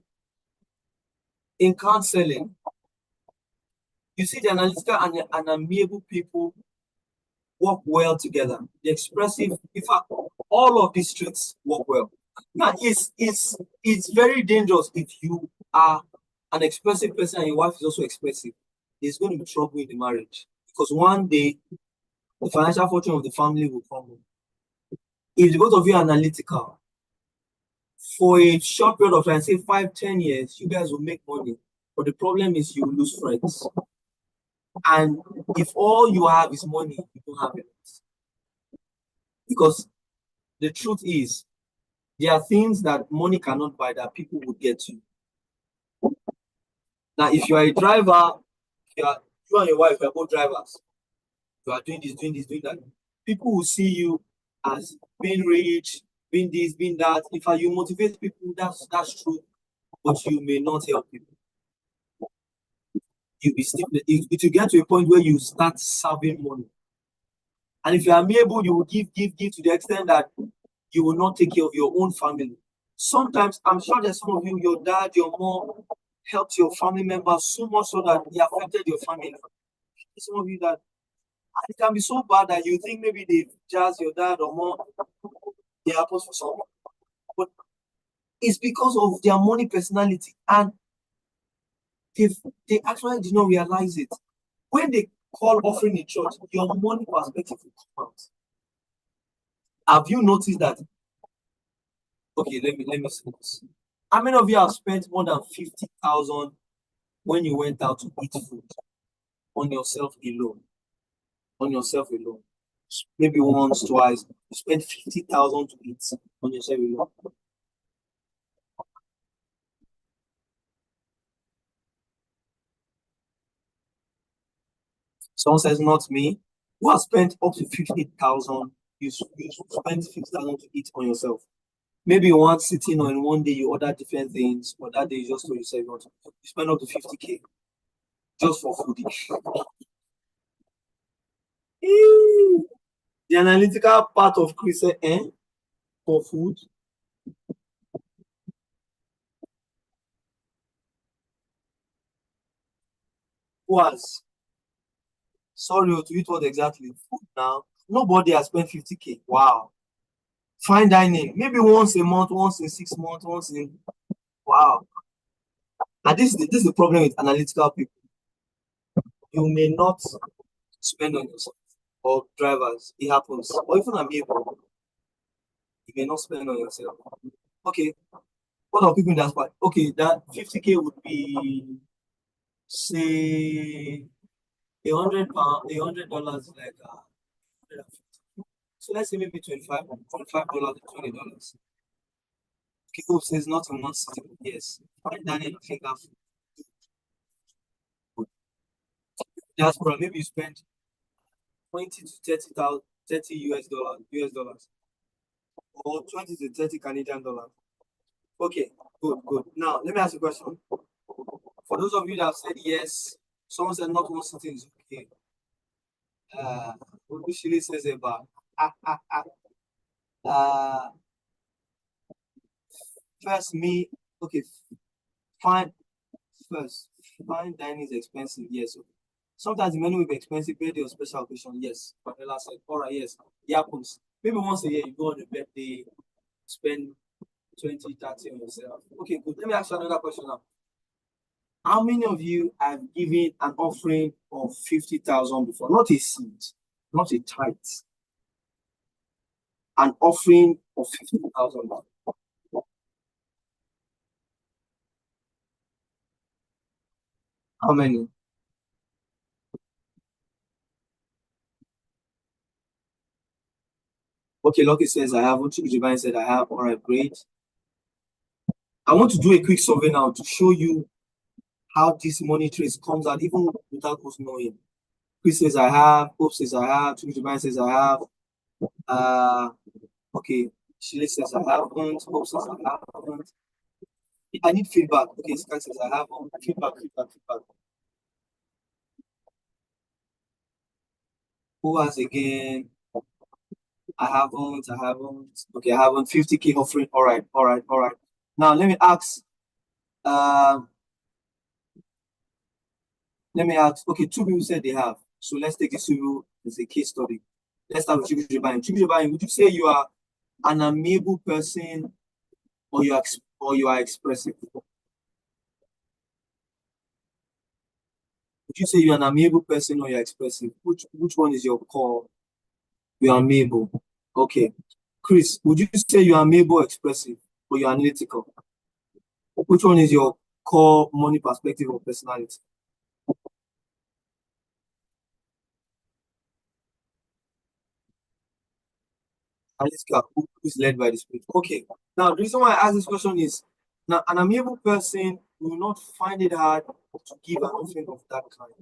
Speaker 2: in counseling. You see, the analytical and amiable people work well together. The expressive, in fact, all of these traits work well. Now, it's very dangerous if you are an expressive person and your wife is also expressive. There's going to be trouble in the marriage because one day the financial fortune of the family will crumble. If the both of you are analytical, for a short period of time, say 5-10 years, you guys will make money. But the problem is you will lose friends. And if all you have is money, you don't have it. Because the truth is, there are things that money cannot buy that people would get you. Now, if you are a driver, you and your wife are both drivers. You are doing this, doing that. People will see you as being rich, being this, being that. If you motivate people, that's true, but you may not help people. It will get to a point where you start serving money. And if you are amiable, you will give to the extent that you will not take care of your own family. Sometimes, I'm sure there's some of you, your dad, your mom helped your family members so much so that they affected your family. Some of you that it can be so bad that you think maybe they jazz your dad or mom, they happen for someone. But it's because of their money personality. And they actually did not realize it. When they call offering in church, your money perspective will come out. Have you noticed that? Okay, let me say this. How many of you have spent more than 50,000 when you went out to eat food on yourself alone? On yourself alone. Maybe once, twice. You spent 50,000 to eat on yourself alone. Someone says, not me. Who has spent up to 50,000? You spent 50,000 to eat on yourself. Maybe one sitting on one day you order different things, but that day you just told yourself you spend up to 50K just for food. The analytical part of Chris said, for food. Was sorry to eat what exactly? Food now. Nobody has spent 50K. Wow. Fine dining. Maybe once a month, once in 6 months, once in wow. And this is the problem with analytical people. You may not spend on yourself or drivers. It happens. Or even amiable. You may not spend on yourself. Okay. What are people in that spot? Okay, that 50K would be say £100, $100 like so let's say maybe $25, $20. People says not in one city. Yes. Fine dining, I think that's good. Diaspora, maybe you spend 20 to 30,000, 30 US dollars, or 20 to 30 Canadian dollars. Okay, good. Now let me ask you a question. For those of you that have said yes, someone said not one city is okay. What Shili says about first me, okay, fine. First, fine dining is expensive, yes. Okay. Sometimes the menu will be expensive, birthday or special occasion, yes. Vanilla said, all right, yes. It happens. Maybe once a year you go on a birthday, spend 20, 30 on yourself. Okay, good. Let me ask you another question now. How many of you have given an offering of 50,000 before? Not a seed, not a tithe. An offering of 50,000. How many? Okay, Lucky says I have. Chibujiban said I have. All right, great. I want to do a quick survey now to show you how this money trace comes out even without us knowing. Chris says I have. Hope says I have. Chibujiban says I have. Okay. Shile says I haven't. Hope says I haven't. I need feedback. Okay, Sky says I haven't. Feedback. Who has again? I haven't. Okay, I haven't. 50K offering. All right. Now let me ask. Okay, two people said they have. So let's take this to as a case study. Let's start with Chibujibayin. Chibujibayin, would you say you are an amiable person or you are expressive? Would you say you're an amiable person or you're expressive? Which one is your core? You're amiable. Okay. Chris, would you say you're amiable, expressive, or you're analytical? Which one is your core money perspective or personality? Analytical, who is led by the spirit. Okay. Now, the reason why I ask this question is now an amiable person will not find it hard to give an offering of that kind.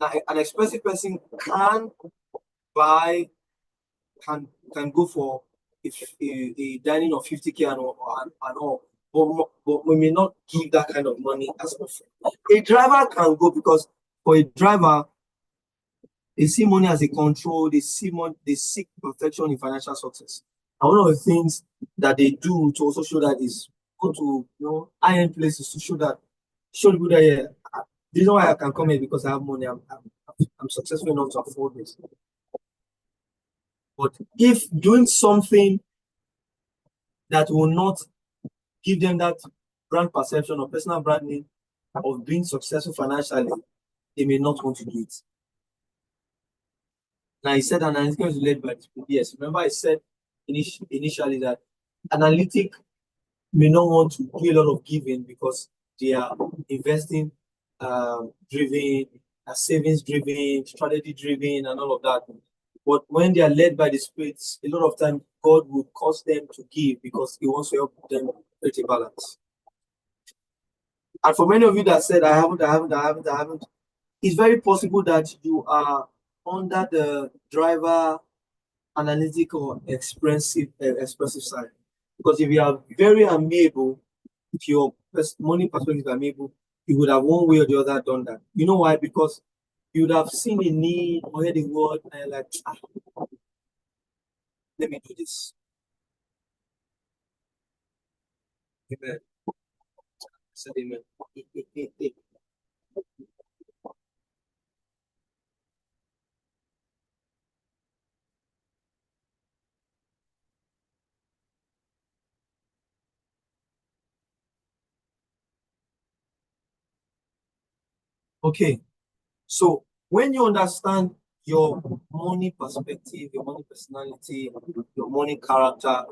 Speaker 2: Now, an expressive person can, buy, can go for a dining of 50K and all, but we may not give that kind of money as often. A driver can go because for a driver, they see money as a control, they seek perfection in financial success. And one of the things that they do to also show that is go to high-end places to show people that yeah, this is why I can come here because I have money. I'm successful enough to afford this. But if doing something that will not give them that brand perception or personal branding of being successful financially, they may not want to do it. Now, he said analytics is led by the yes. Remember, I said initially that analytic may not want to do a lot of giving because they are investing driven, savings driven, strategy driven, and all of that. But when they are led by the spirits, a lot of time God will cause them to give because He wants to help them create a balance. And for many of you that said, I haven't, it's very possible that you are under the driver analytic or expressive side. Because if you are very amiable, if your money perspective is amiable, you would have one way or the other done that. You know why? Because you would have seen a need or heard a word and you're like, let me do this. Amen. I said amen. Okay, so when you understand your money perspective, your money personality, your money character,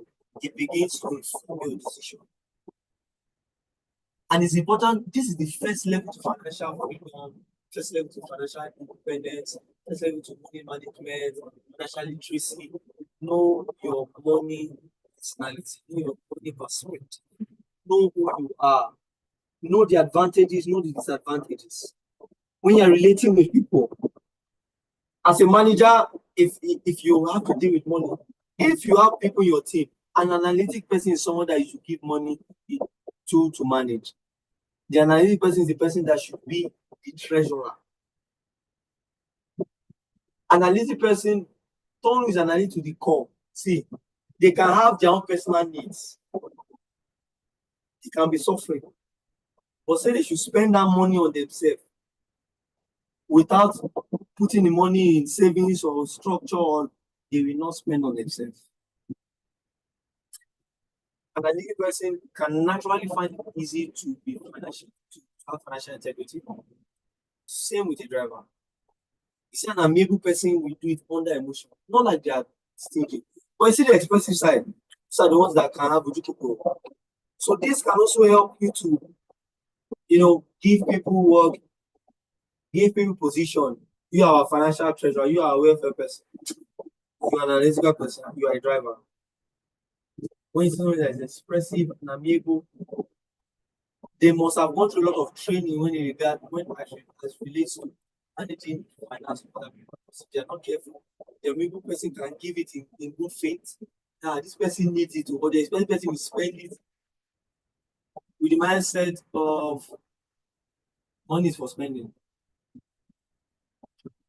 Speaker 2: it begins to inform your decision. And it's important, this is the first level to financial freedom, first level to financial independence, first level to money management, financial literacy. Know your money personality, know your money perspective, know who you are, know the advantages, know the disadvantages. When you're relating with people, as a manager, if you have to deal with money, if you have people in your team, an analytic person is someone that you should give money to manage. The analytic person is the person that should be the treasurer. Analytic person, someone who is analytic to the core. See, they can have their own personal needs. They can be suffering. But say they should spend that money on themselves without putting the money in savings or structure, or they will not spend on themselves. An analytic person can naturally find it easy to be financial, to have financial integrity. Same with a driver. You see, an amiable person will do it under emotion, not like they are stingy. But you see the expensive side, these are the ones that can have Ojukoko. So this can also help you to, give people work, give people position. You are a financial treasurer, you are a welfare person, you are an analytical person, you are a driver. When someone that is expressive and amiable, they must have gone through a lot of training when as relates to managing finance for other people. If they are not careful, the amiable person can give it in good faith. This person needs it, but the expensive person will spend it with the mindset of money is for spending.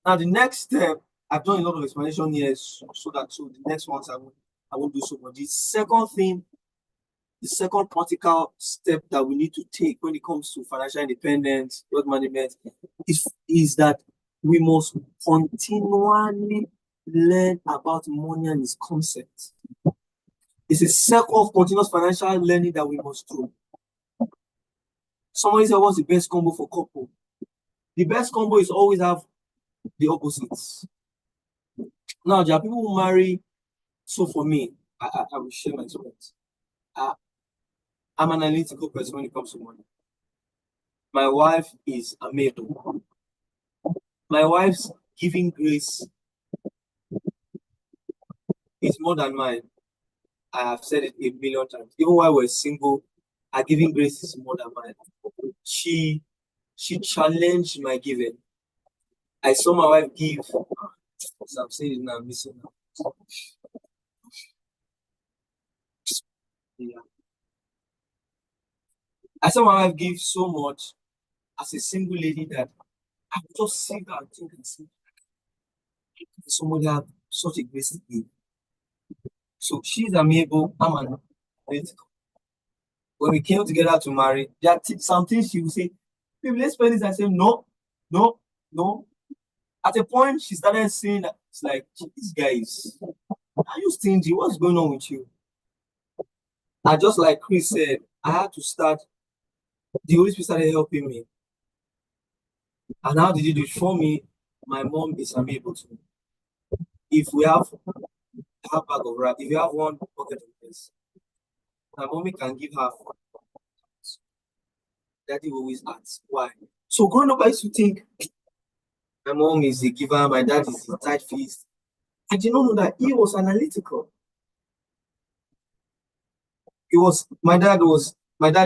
Speaker 2: Now, the next step, I've done a lot of explanation here, so the next ones I won't do so much. The second practical step that we need to take when it comes to financial independence, wealth management, is that we must continually learn about money and its concepts. It's a circle of continuous financial learning that we must do. Somebody said, what's the best combo for couple? The best combo is always have the opposites. Now, there are people who marry. So for me, I will share my experience. I'm an analytical person when it comes to money. My wife is amiable. My wife's giving grace is more than mine. I have said it a million times. Even while we're single, her giving grace is more than mine. She challenged my giving. I saw my wife give. So I'm saying it now, I'm missing now. Yeah. I saw my wife give so much as a single lady that I could just see that and think and see somebody have such a grace to give. So she's amiable, I'm an analytical. When we came together to marry, there are some things she would say, "Babe, let's spend this." I say, no, no, no. At a point, she started saying that it's like, "These guys, are you stingy? What's going on with you?" And just like Chris said, I had to start, the Holy Spirit started helping me. And how did you do it? For me, my mom is amiable to me. If we have half bag of rice, if you have one bucket of rice, my mommy can give half. Daddy always asks why. So growing up, I used to think my mom is a giver, my dad is a tight fist. I did not know that he was analytical. My dad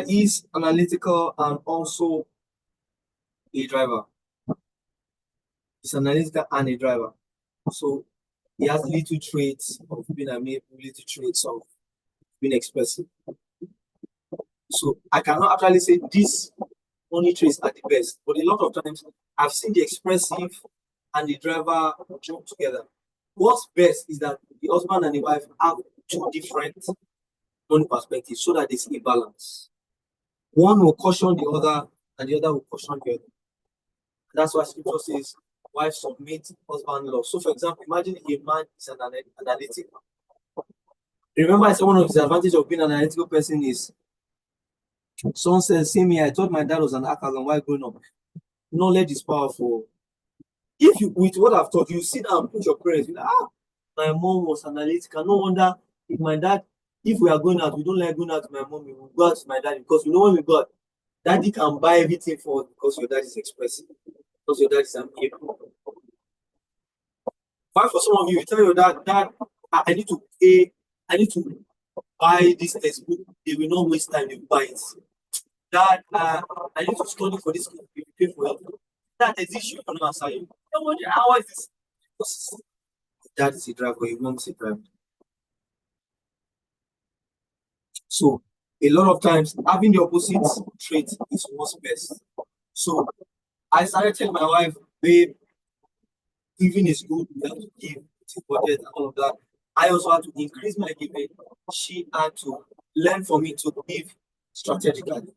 Speaker 2: is analytical and also a driver. He's analytical and a driver. So he has little traits of being amiable, little traits of being expressive. So I cannot actually say these only traits are the best, but a lot of times I've seen the expressive and the driver jump together. What's best is that the husband and the wife have two different money perspectives so that there's a balance. One will caution the other, and the other will caution the other. That's why scripture says, wife submit, husband love. So, for example, imagine a man is an analytic. Remember, I said one of the advantages of being an analytical person is someone says, "See me, I thought my dad was an alcoholic while growing up." Knowledge is powerful. If you, with what I've taught you, sit down and put your parents, like, my mom was analytical. No wonder if my dad, if we are going out, we don't like going out with my mom, we will go out with my dad because we know when we go out, daddy can buy everything for us because your dad is expressive, because your dad is amiable. Why for some of you, you tell your dad, "Dad, I need to pay, I need to buy this textbook." They will not waste time, they will buy it. "Dad, I need to study for this, you pay for it." That is issue, you cannot answer you. How is this? Because dad is a driver, your mom is a driver. So a lot of times having the opposite trait is what's best. So I started telling my wife, "Babe, giving is good, we have to give to budget and all of that." I also had to increase my giving. She had to learn for me to give strategically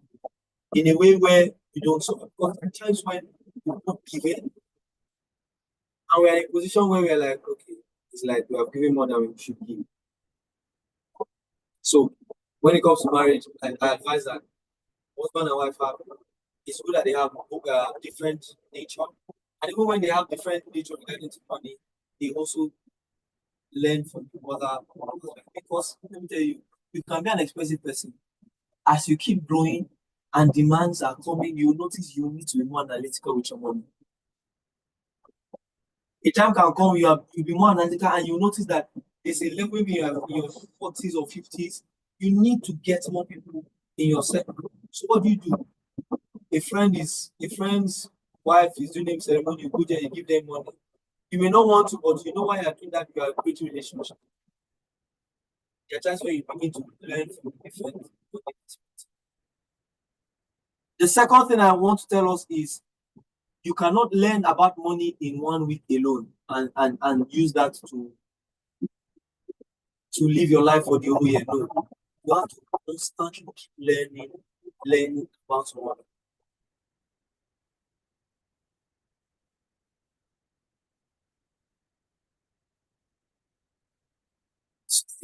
Speaker 2: in a way where you don't suffer. Because there are times when you're not giving, and we're in a position where we're like, okay, it's like we have given more than we should give. So when it comes to marriage, I advise that husband and wife have, it's good that they have different nature. And even when they have different nature regarding to money, they also learn from the other. Because let me tell you, you can be an expensive person. As you keep growing and demands are coming, you notice you need to be more analytical with your money. A time can come, you'll be more analytical, and you notice that there's a level in your 40s or 50s, you need to get more people in your circle. So what do? A friend's wife is doing name ceremony, you go there, you give them money. You may not want to, but you know why you're doing that, you are creating relationship. There are times where you begin to learn from different. The second thing I want to tell us is you cannot learn about money in 1 week alone and use that to live your life for the whole year. No, you have to constantly keep learning about money.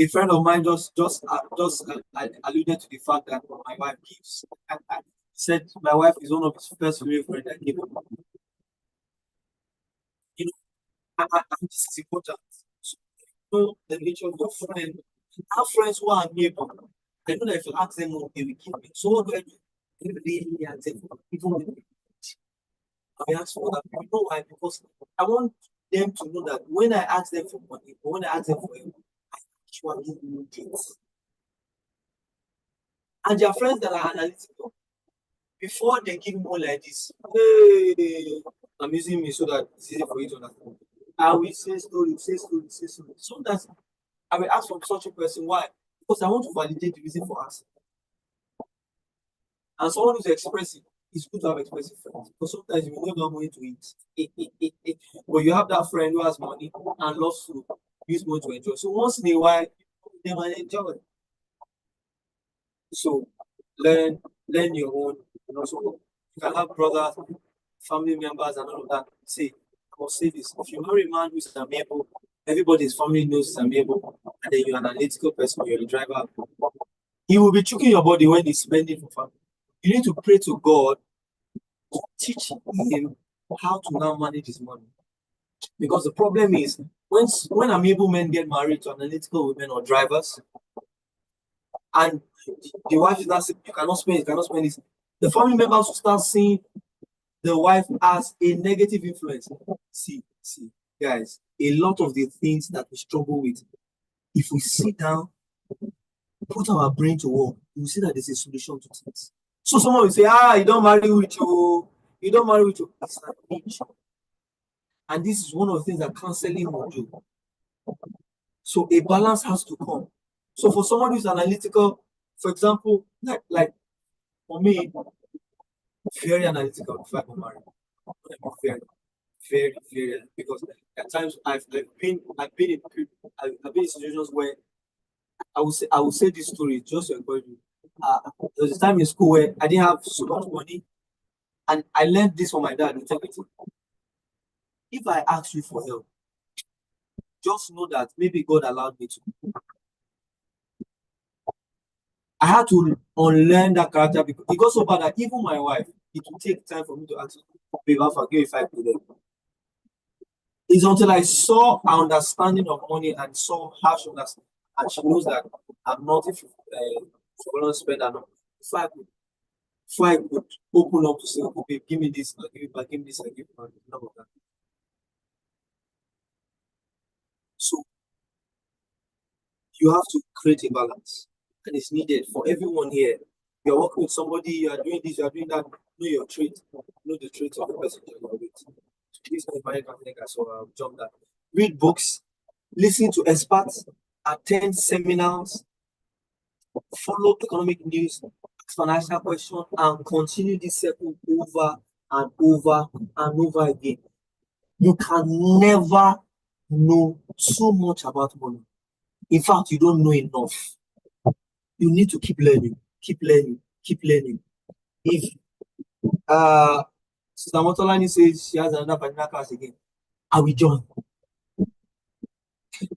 Speaker 2: A friend of mine just alluded to the fact that my wife gives. I said my wife is one of his first real friends that gave him. You know, this is important. So, you know the nature of your friend. I have friends who are neighbor. I know that if you ask them, they will give me. So what do I do? I really ask them, even when I ask for that. You know why? Because I want them to know that when I ask them for money, or when I ask them for help, I actually need it. And their friends that are analytical, before they give more like this, hey, I'm using me so that it's easy for you to understand. I will say story. Sometimes I will ask from such a person why, because I want to validate the reason for asking. And someone who's expressive, it's good to have expressive friends, because sometimes you will not have money to eat. But you have that friend who has money and loves to use money to enjoy. So once in a while, they might enjoy. So learn your own. So you can have brothers, family members, and all of that. Say, I must say this: if you marry a man who's amiable, everybody's family knows he's amiable, and then you're an analytical person, you're a driver. He will be choking your body when he's spending for family. You need to pray to God to teach him how to now manage his money. Because the problem is, when amiable men get married to analytical women or drivers, and the wife is not saying, you cannot spend this, the family members will start seeing the wife as a negative influence. See, guys, a lot of the things that we struggle with, if we sit down, put our brain to work, you will see that there's a solution to things. So someone will say, you don't marry with you. It's an age. And this is one of the things that counseling will do. So a balance has to come. So for someone who's analytical, for example, like for me, very analytical before I got married. Very, because at times I've been in situations where I will say this story just to encourage you. There was a time in school where I didn't have so much money, and I learned this from my dad. Integrity. If I ask you for help, just know that maybe God allowed me to. I had to unlearn that character because it got so bad that even my wife, it will take time for me to ask, babe, I'll forgive if I pay them. It's until I saw an understanding of money and saw how she understands, and she knows that I'm not if you don't spend enough. If I could open up to say, okay, babe, give me this, I'll give it back, give me this, I'll give it back, none of that. So you have to create a balance, and it's needed for everyone here. You're working with somebody, you are doing this, you are doing that. Know your trait, know the traits of the person you're with. So please don't invite us, so I'll jump that. Read books, listen to experts, attend seminars, follow economic news, ask financial questions, and continue this circle over and over and over again. You can never know so much about money. In fact, you don't know enough. You need to keep learning. If Sister Motolani says she has another particular class again, I will join.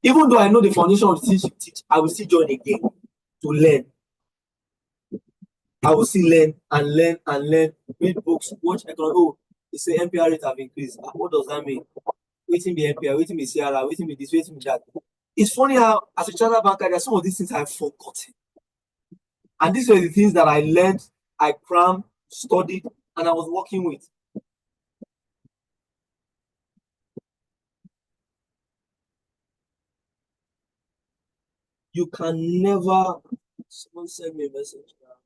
Speaker 2: Even though I know the foundation of the things you teach, I will still join again to learn. I will still learn and learn. Read books, watch economic. Oh, they say NPR rate have increased. What does that mean? Waiting be NPR, waiting be CRR, waiting be this, waiting be that. It's funny how, as a chartered banker, there are some of these things I've forgotten. And these were the things that I learned, I crammed, studied, and I was working with. You can never. Someone send me a message now.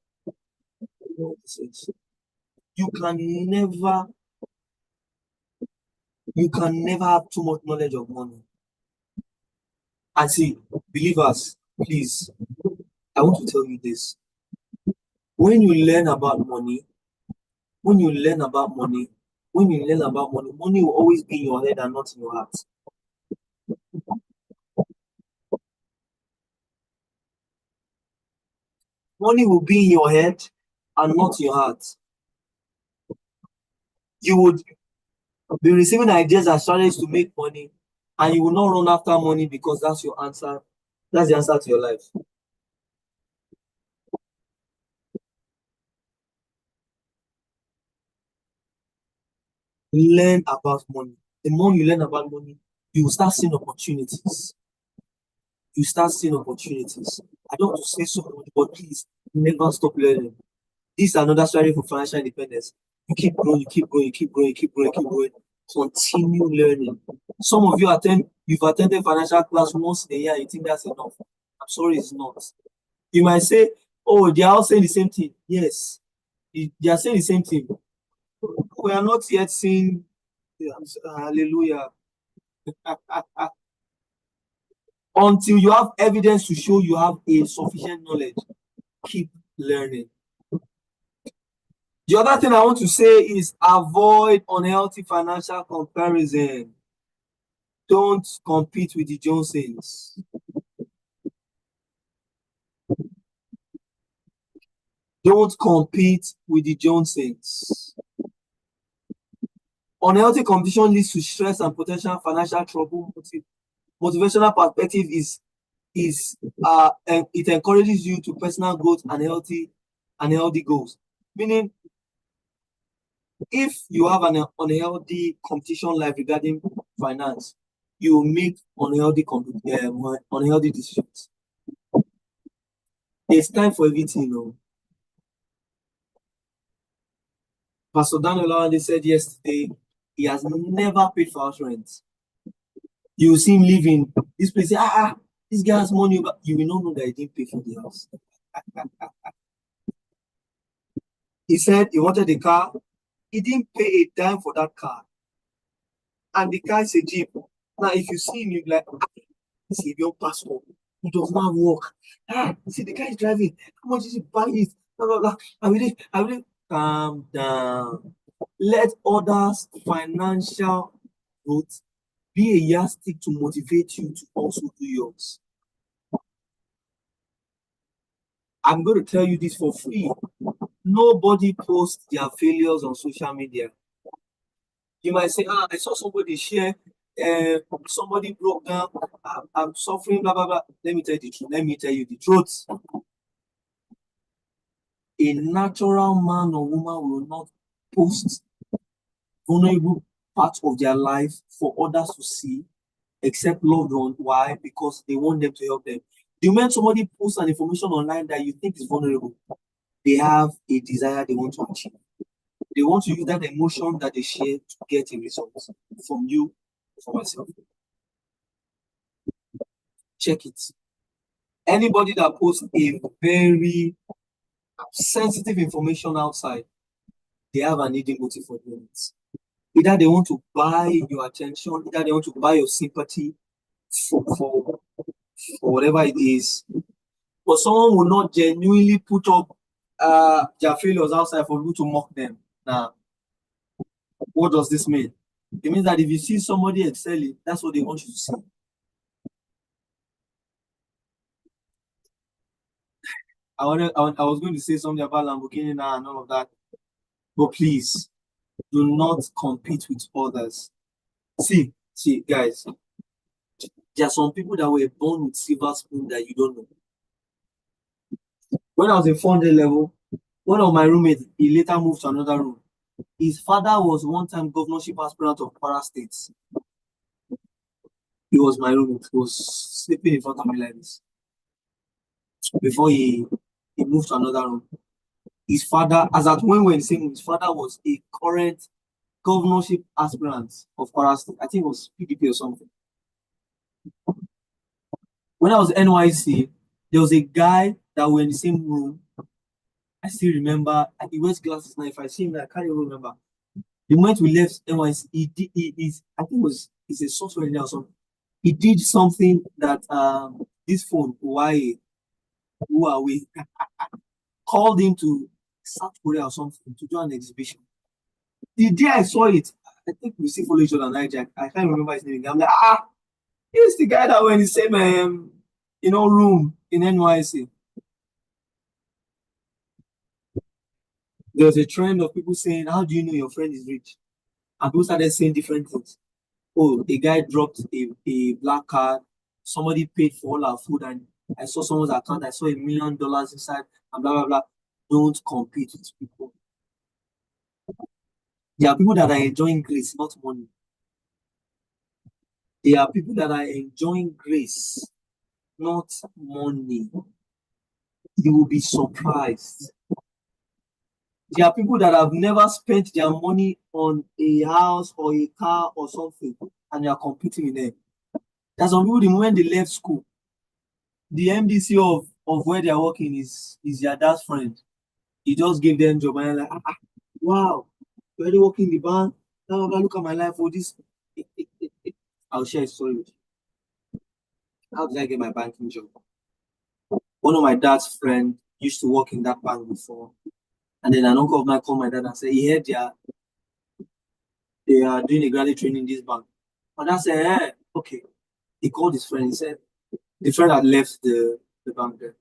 Speaker 2: You can never have too much knowledge of money. And see, believers, please, I want to tell you this. When you learn about money, money will always be in your head and not in your heart. Money will be in your head and not in your heart. You would be receiving ideas and strategies to make money, and you will not run after money because that's your answer. That's the answer to your life. Learn about money. The more you learn about money, you will start seeing opportunities. I don't want to say so much, but please never stop learning. This is another strategy for financial independence. You keep growing. Continue learning. Some of you've attended financial class once in a year, you think that's enough. I'm sorry, it's not. You might say, oh, they are all saying the same thing. Yes, they are saying the same thing. We are not yet seeing, hallelujah. Until you have evidence to show you have a sufficient knowledge, keep learning. The other thing I want to say is avoid unhealthy financial comparison. Don't compete with the Johnsons. Don't compete with the Johnsons. Unhealthy competition leads to stress and potential financial trouble. Motivational perspective is it encourages you to personal growth and healthy goals. Meaning, if you have an unhealthy competition life regarding finance, you will make unhealthy decisions. It's time for everything. No? Pastor Daniel Olawande said yesterday he has never paid for house rent. You will see him living this place. This guy has money, but you will not know that he didn't pay for the house. He said he wanted a car. He didn't pay a dime for that car. And the car is a Jeep. Now, if you see him, you'll be like, see your passport. He does not work. See, the guy is driving. How much is he buying it? Blah, blah, blah. I will calm down. Let others' financial growth be a yardstick to motivate you to also do yours. I'm going to tell you this for free. Nobody posts their failures on social media. You might say, I saw somebody share, somebody broke down, I'm suffering, blah, blah, blah. Let me tell you the truth. Let me tell you the truth. A natural man or woman will not post vulnerable parts of their life for others to see, except loved ones. Why? Because they want them to help them. The moment somebody posts an information online that you think is vulnerable, they have a desire they want to achieve. They want to use that emotion that they share to get a result from you, for myself. Check it. Anybody that posts a very sensitive information outside, they have an hidden motive for doing it. Either they want to buy your attention, either they want to buy your sympathy for whatever it is. But someone will not genuinely put up their failures outside for you to mock them. Now, what does this mean? It means that if you see somebody excelling, that's what they want you to see. I was going to say something about Lamborghini now and all of that, but please do not compete with others. See, guys, there are some people that were born with silver spoon that you don't know. When I was in 400 level, one of my roommates, he later moved to another room. His father was one-time governorship aspirant of Kwara State. He was my roommate. He was sleeping in front of me like this. Before he moved to another room. His father, as at when we were in the same room, his father was a current governorship aspirant of Kwara State. I think it was PDP or something. When I was NYC, there was a guy that were in the same room. I still remember. He wears glasses now. If I see him, I can't even remember. The moment we left NYC, he's a software engineer or something. He did something that this phone, Huawei, called him to South Korea or something to do an exhibition. The day I saw it, I think we still follow each other on IG. I can't remember his name. I'm like, he's the guy that were in the same room in NYC. There was a trend of people saying, how do you know your friend is rich? And people started saying different things. Oh, a guy dropped a black card. Somebody paid for all our food, and I saw someone's account. I saw $1 million inside, and blah, blah, blah. Don't compete with people. There are people that are enjoying grace, not money. There are people that are enjoying grace, not money. You will be surprised. There are people that have never spent their money on a house or a car or something, and they are competing with them. There's some people, the moment they left school, the MDC of where they are working is their dad's friend. He just gave them job, and like, wow, you're already working in the bank. Now look at my life for this. I'll share a story with you. How did I get my banking job? One of my dad's friend used to work in that bank before. And then an uncle of mine called my dad and said, he heard they are doing a graduate training in this bank. And I said, okay. He called his friend. He said, the friend had left the bank there.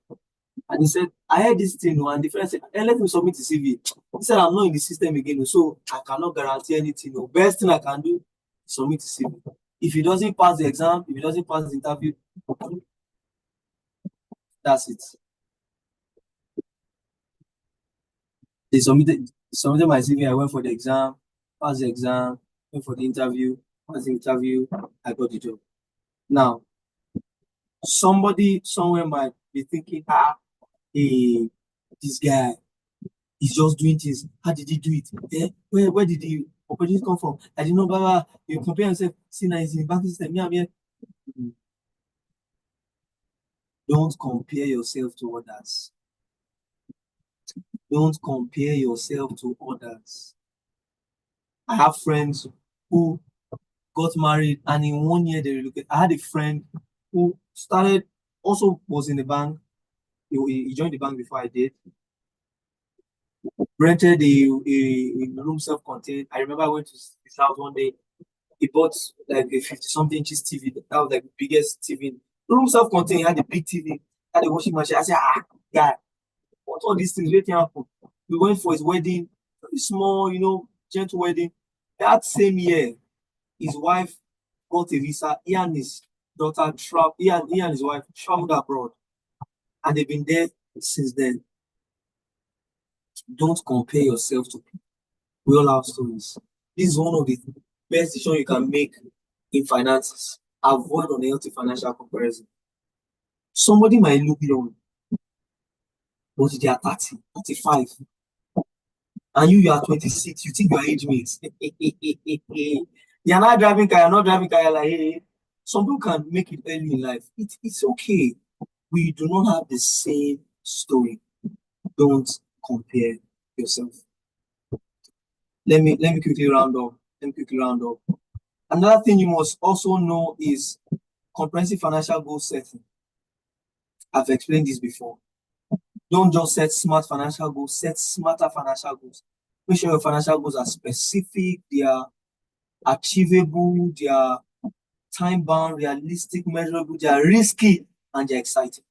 Speaker 2: And he said, I heard this thing. And the friend said, let me submit the CV. He said, I'm not in the system again, so I cannot guarantee anything. The best thing I can do is submit the CV. If he doesn't pass the exam, if he doesn't pass the interview, that's it. They submitted my CV. I went for the exam, passed the exam, went for the interview, passed the interview, I got the job. Now, somebody somewhere might be thinking, hey, this guy is just doing things. How did he do it? Where did the opportunity come from? I didn't know, blah. You compare yourself, see now it's in the banking system. Yeah. Don't compare yourself to others. Don't compare yourself to others. I have friends who got married and in 1 year they relocated. I had a friend who also was in the bank. He joined the bank before I did. Rented a room self-contained. I remember I went to his house one day. He bought like a 50-something inches TV. That was like the biggest TV. Room self-contained, he had a big TV, had a washing machine. I said, guy, what all these things? What happen? We went for his wedding, very small, gentle wedding. That same year, his wife got a visa. He and his daughter he and his wife traveled abroad. And they've been there since then. Don't compare yourself to people. We all have stories. This is one of the best decisions you can make in finances. Avoid unhealthy financial comparison. Somebody might look young, but they are 30, 35. And you are 26, you think you are age mates. You are not driving car, you're not driving car, like, hey. Some people can make it early in life. It's okay. We do not have the same story. Don't compare yourself. Let me quickly round up. Another thing you must also know is comprehensive financial goal setting. I've explained this before. Don't just set smart financial goals, set smarter financial goals. Make sure your financial goals are specific, they are achievable, they are time-bound, realistic, measurable, they are risky, and they're exciting.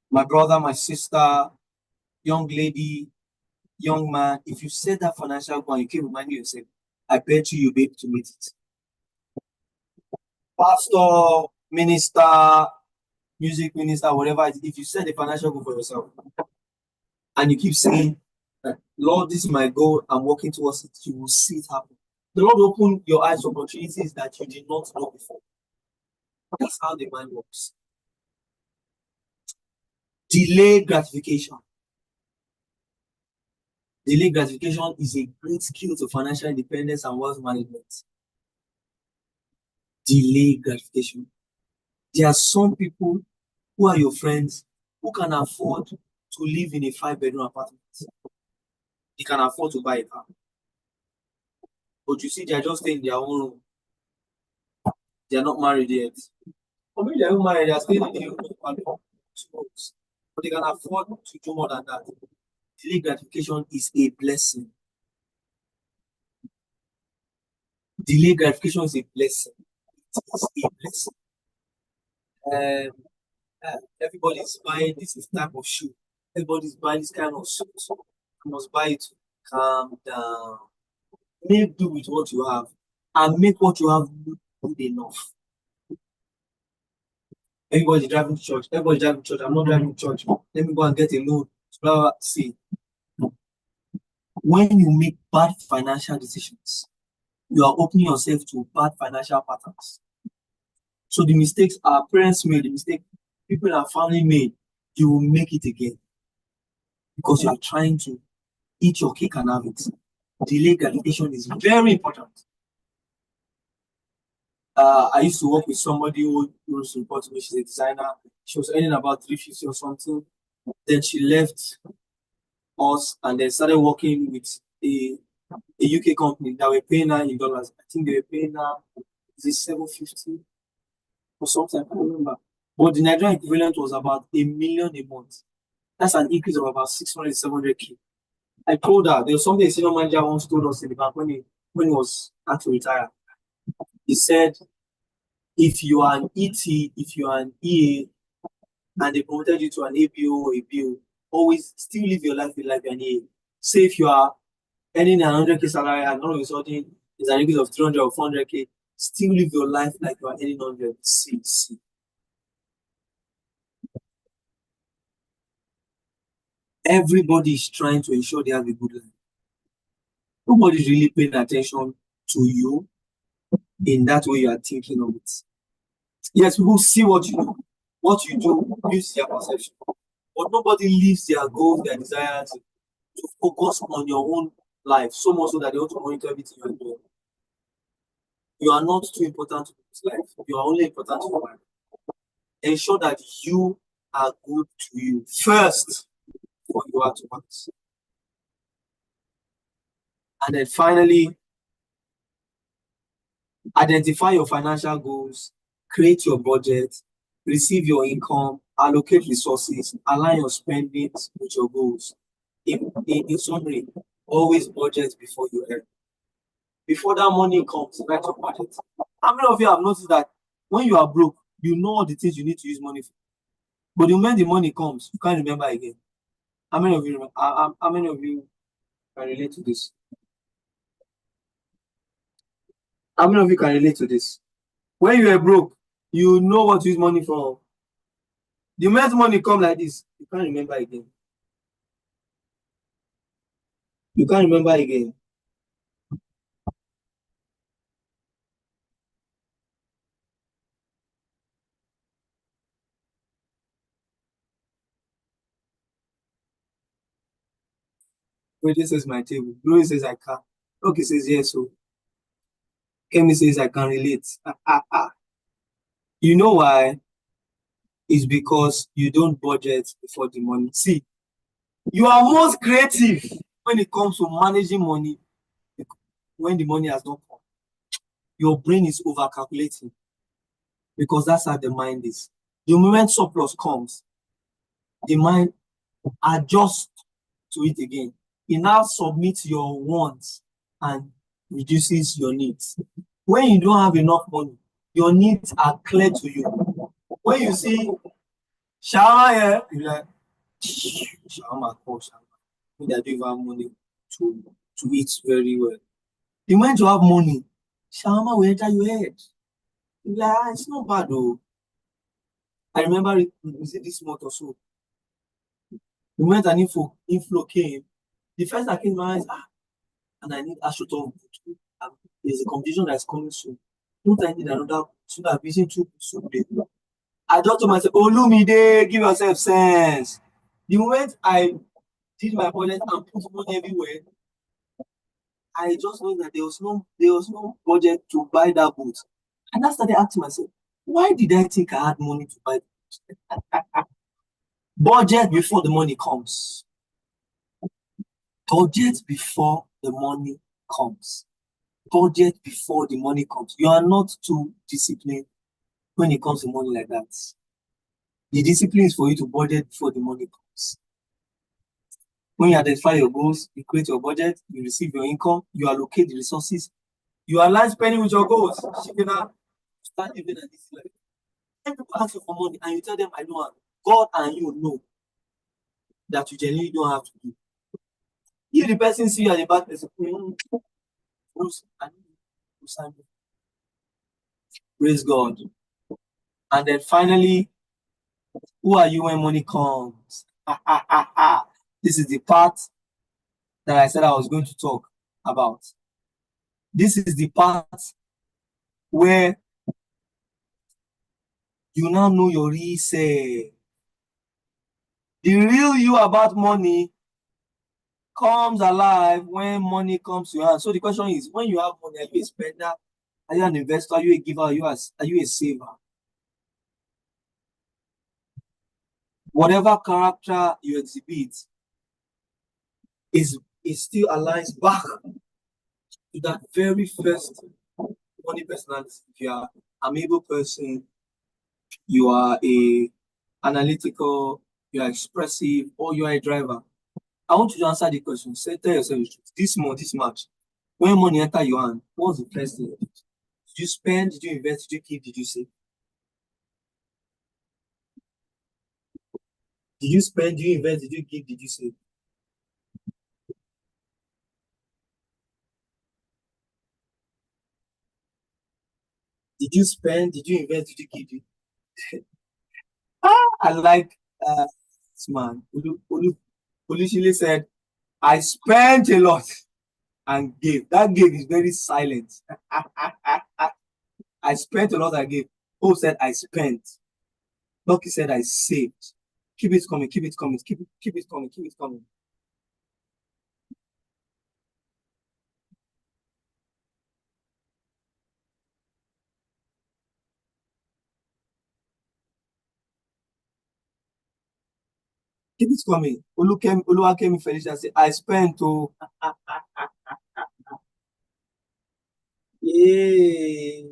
Speaker 2: My brother, my sister, young lady, young man, if you set that financial goal and you keep reminding yourself, I bet you'll be able to meet it. Pastor, minister, music minister, whatever it is, if you set a financial goal for yourself and you keep saying, Lord, this is my goal, I'm working towards it, you will see it happen. The Lord will open your eyes to opportunities that you did not know before. That's how the mind works. Delay gratification. Delay gratification is a great skill to financial independence and wealth management. Delay gratification. There are some people who are your friends who can afford to live in a 5-bedroom apartment. They can afford to buy a car. But you see, they are just staying in their own room. They are not married yet. Or maybe they are not married, they are staying in their own room. But they can afford to do more than that. Delay gratification is a blessing. Delay gratification is a blessing. It is a blessing. Everybody's buying this type of shoe. Everybody's buying this kind of suit. You must buy it. Calm down. Make do with what you have and make what you have good enough. Everybody's driving to church. Everybody's driving to church. I'm not driving to church. Let me go and get a loan. See, when you make bad financial decisions, you are opening yourself to bad financial patterns. So the mistakes our parents made, the mistake people in our family made, you will make it again. Because you are trying to eat your cake and have it. Delay gratification is very important. I used to work with somebody who used to report to me. She's a designer. She was earning about 350 or something. Then she left us and then started working with a a UK company that were paying her in dollars. I think they were paying her, is it 750 or something? I can't remember. But the Nigerian equivalent was about 1 million a month. That's an increase of about 600, 700K. I told her there was something a senior manager once told us in the bank when he was had to retire. He said, if you are an ET, if you are an EA, and they promoted you to an ABO or a BO, always still live your life like an EA. Say if you are earning 100K salary and all of a sudden there's an increase of 300 or 400K, still live your life like you are earning 100. See. Everybody is trying to ensure they have a good life. Nobody's really paying attention to you in that way you are thinking of it. Yes, people see what you do. What you do gives their perception. But nobody leaves their goals, their desires to focus on your own life so much so that they want to monitor everything you are doing. You are not too important to people's life. You are only important to your life. Ensure that you are good to you first before you are to others. And then finally, identify your financial goals, create your budget, receive your income, allocate resources, align your spendings with your goals. In summary, always budget before you earn. Before that money comes, write your budget. How many of you have noticed that when you are broke, you know all the things you need to use money for? But the moment the money comes, you can't remember again. How many of you remember? How many of you can relate to this? How many of you can relate to this? When you are broke, you know what to use money for. The moment money come like this, you can't remember again. You can't remember again. Wait, this is my table. Glory says I can. Okay, says yes. So Kemi says I can relate. You know why? It's because you don't budget before the money. See, you are most creative when it comes to managing money when the money has not come. Your brain is over calculating because that's how the mind is. The moment surplus comes, the mind adjusts to it again. It now submits your wants and reduces your needs. When you don't have enough money, your needs are clear to you. When you see shawarma here, you're like, shawarma, shawarma. I don't even have money to eat very well. The moment you have money, shawarma will enter your head. You're like, it's not bad though. I remember this month or so. The moment an inflow came, the first that came to my eyes, and I need astroturf. There's a competition that's coming soon. Don't I need another so that I'm using 2 today? I just told myself, Olumide, give yourself sense. The moment I did my budget and put money everywhere, I just know that there was no budget to buy that boot. And I started asking myself, why did I think I had money to buy the boot? Budget before the money comes. Budget before the money comes. Budget before the money comes. You are not too disciplined when it comes to money like that. The discipline is for you to budget before the money comes. When you identify your goals, you create your budget, you receive your income, you allocate the resources, you align spending with your goals. Shikina, start living at this level. When people ask you for money and you tell them, I don't have, God and you know that you genuinely don't have to do. If the person see you as a bad person, praise God. And then finally, who are you when money comes? This is the part that I said I was going to talk about. This is the part where you now know your real self. The real you about money comes alive when money comes to your hand. So the question is, when you have money, are you a spender? Are you an investor? Are you a giver? Are you a saver? Whatever character you exhibit is still aligns back to that very first money personality. If you are an amiable person, you are a analytical, you are expressive, or you are a driver. I want you to answer the question. Say, tell yourself the truth. This month, this March, when money enter your hand, what was the first thing you did? Did you spend? Did you invest? Did you keep? Did you save? Did you spend? Did you invest? Did you keep? Did you save? Did you spend? Did you invest? Did you keep? Did you... I like this man. Olushile said, I spent a lot and gave. That gave is very silent. I spent a lot and gave. Hope said, I spent. Lucky said, I saved. Keep it coming, keep it coming, keep it coming, keep it coming. Keep it coming. Oluwakemi Felicia said, I spent to. Yay.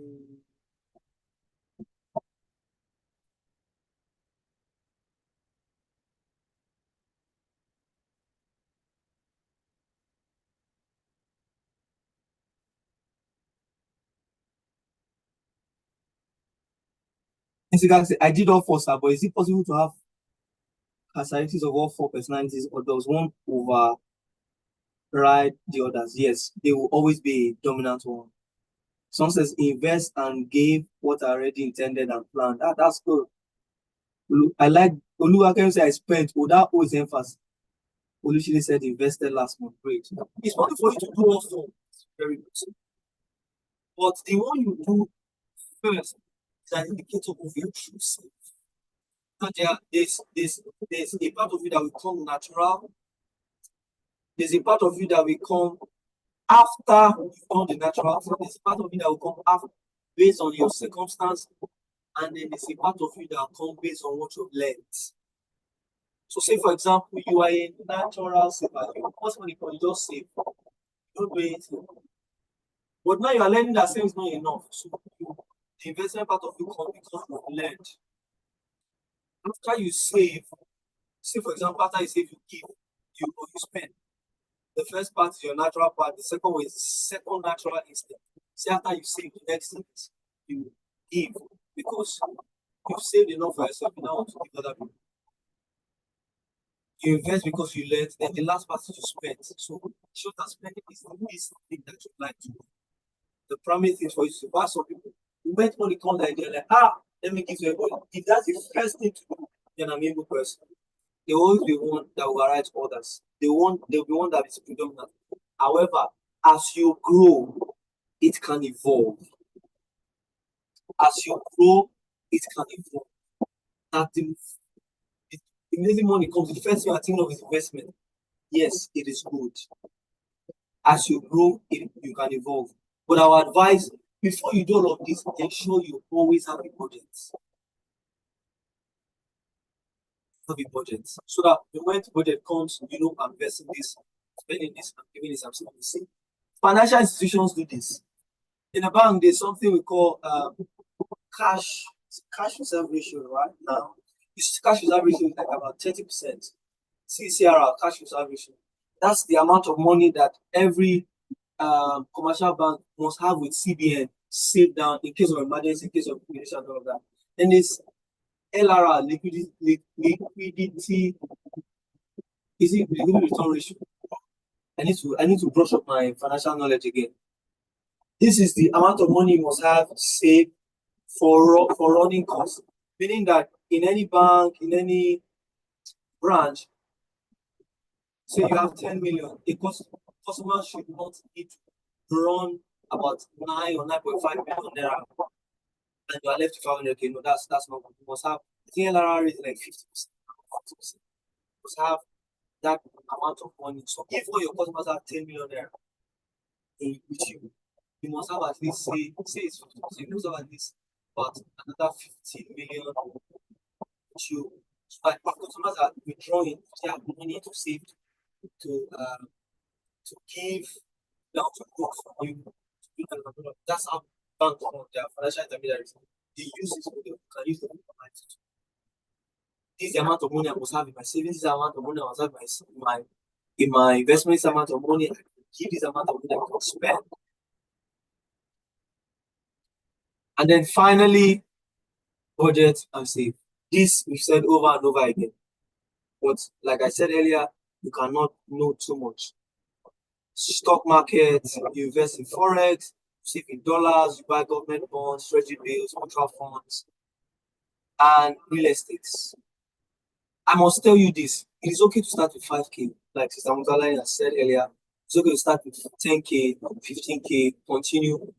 Speaker 2: I did all four, sir, but is it possible to have characteristics of all four personalities, or does one override the others? Yes, they will always be a dominant one. Some says invest and give what I already intended and planned. That's good. I like Oluwakemi said I spent without always emphasis. Olushile said invested last month. Great. It's only for you to do also. Very good. But the one you do first is an indicator of your true self. So there's a part of you that will come natural. There's a part of you that will come after you've done the natural. There's a part of you that will come after based on your circumstance. And then there's a part of you that will come based on what you've learned. So say for example, you are a natural saver. What's what you just save. You don't do anything. But now you are learning that saving is not enough. So the investment part of you comes because you've learned. After you save, say for example, after you save, you give, you spend. The first part is your natural part. The second one is second natural instinct. Say after you save, the next thing is you give because you've saved enough for yourself. You now want to give other people. You invest because you learned. Then the last part is you spend. So short term spending is the least thing that you like to do. The primary thing for you to buy some people. You might money come like they're like, let me give you a money. If that's the first thing to do, then I'm able person. They will always be one that will write others. They'll be one that is predominant. However, as you grow, it can evolve. As you grow, it can evolve. That immediately money comes, the first thing you're thinking of is investment. Yes, it is good. As you grow, you can evolve. But our advice, before you do all of this, ensure you always have a budget. Have a budget. So that the moment the budget comes, you know, I'm investing this, spending this, I'm giving this, I'm saving this. Financial institutions do this. In a bank, there's something we call cash reserve ratio right now. This cash reserve ratio is like about 30%. CCRR, cash reserve ratio. That's the amount of money that every commercial bank must have with CBN saved down in case of emergency, in case of liquidation, and all of that. Then this LRR, liquidity, is it liquidity return ratio? I need to brush up my financial knowledge again. This is the amount of money you must have saved for running costs, meaning that in any bank, in any branch, say you have 10 million, a customer should not need to run about 9 or 9.5 million naira, and you are left with 500k. No, that's not good. You must have, I think LRR is like 50%. You must have that amount of money. So if all your customers have 10 million naira with you must have at least say it's 50%. You must have at least about another 15 million with you. So that if customers are withdrawing, they have money to save to give down to work for you. That's how banks or their financial intermediaries they use this model. You can use the overnight. This is the amount of money I must have in my savings. This is the amount of money I must have in my investment. This amount of money I can give. This amount of money I can spend. And then finally, budget and save. This we've said over and over again. But like I said earlier, you cannot know too much. Stock market, you invest in forex, you save in dollars, you buy government bonds, treasury bills, mutual funds, and real estate. I must tell you this: it is okay to start with 5K, like Sister Mutala has said earlier. It's okay to start with 10K, 15K, continue.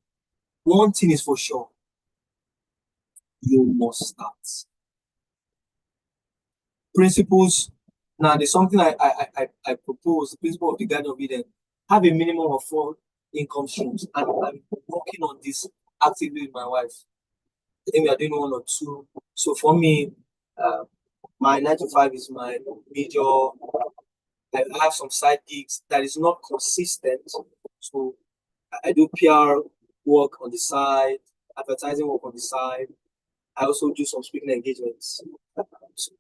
Speaker 2: One thing is for sure: you must start. Principles. Now, there's something I propose, the principle of the Garden of Eden. Have a minimum of 4 income streams. And I'm working on this actively with my wife. I think we are doing 1 or 2. So for me, my 9 to 5 is my major. I have some side gigs that is not consistent. So I do PR work on the side, advertising work on the side. I also do some speaking engagements. So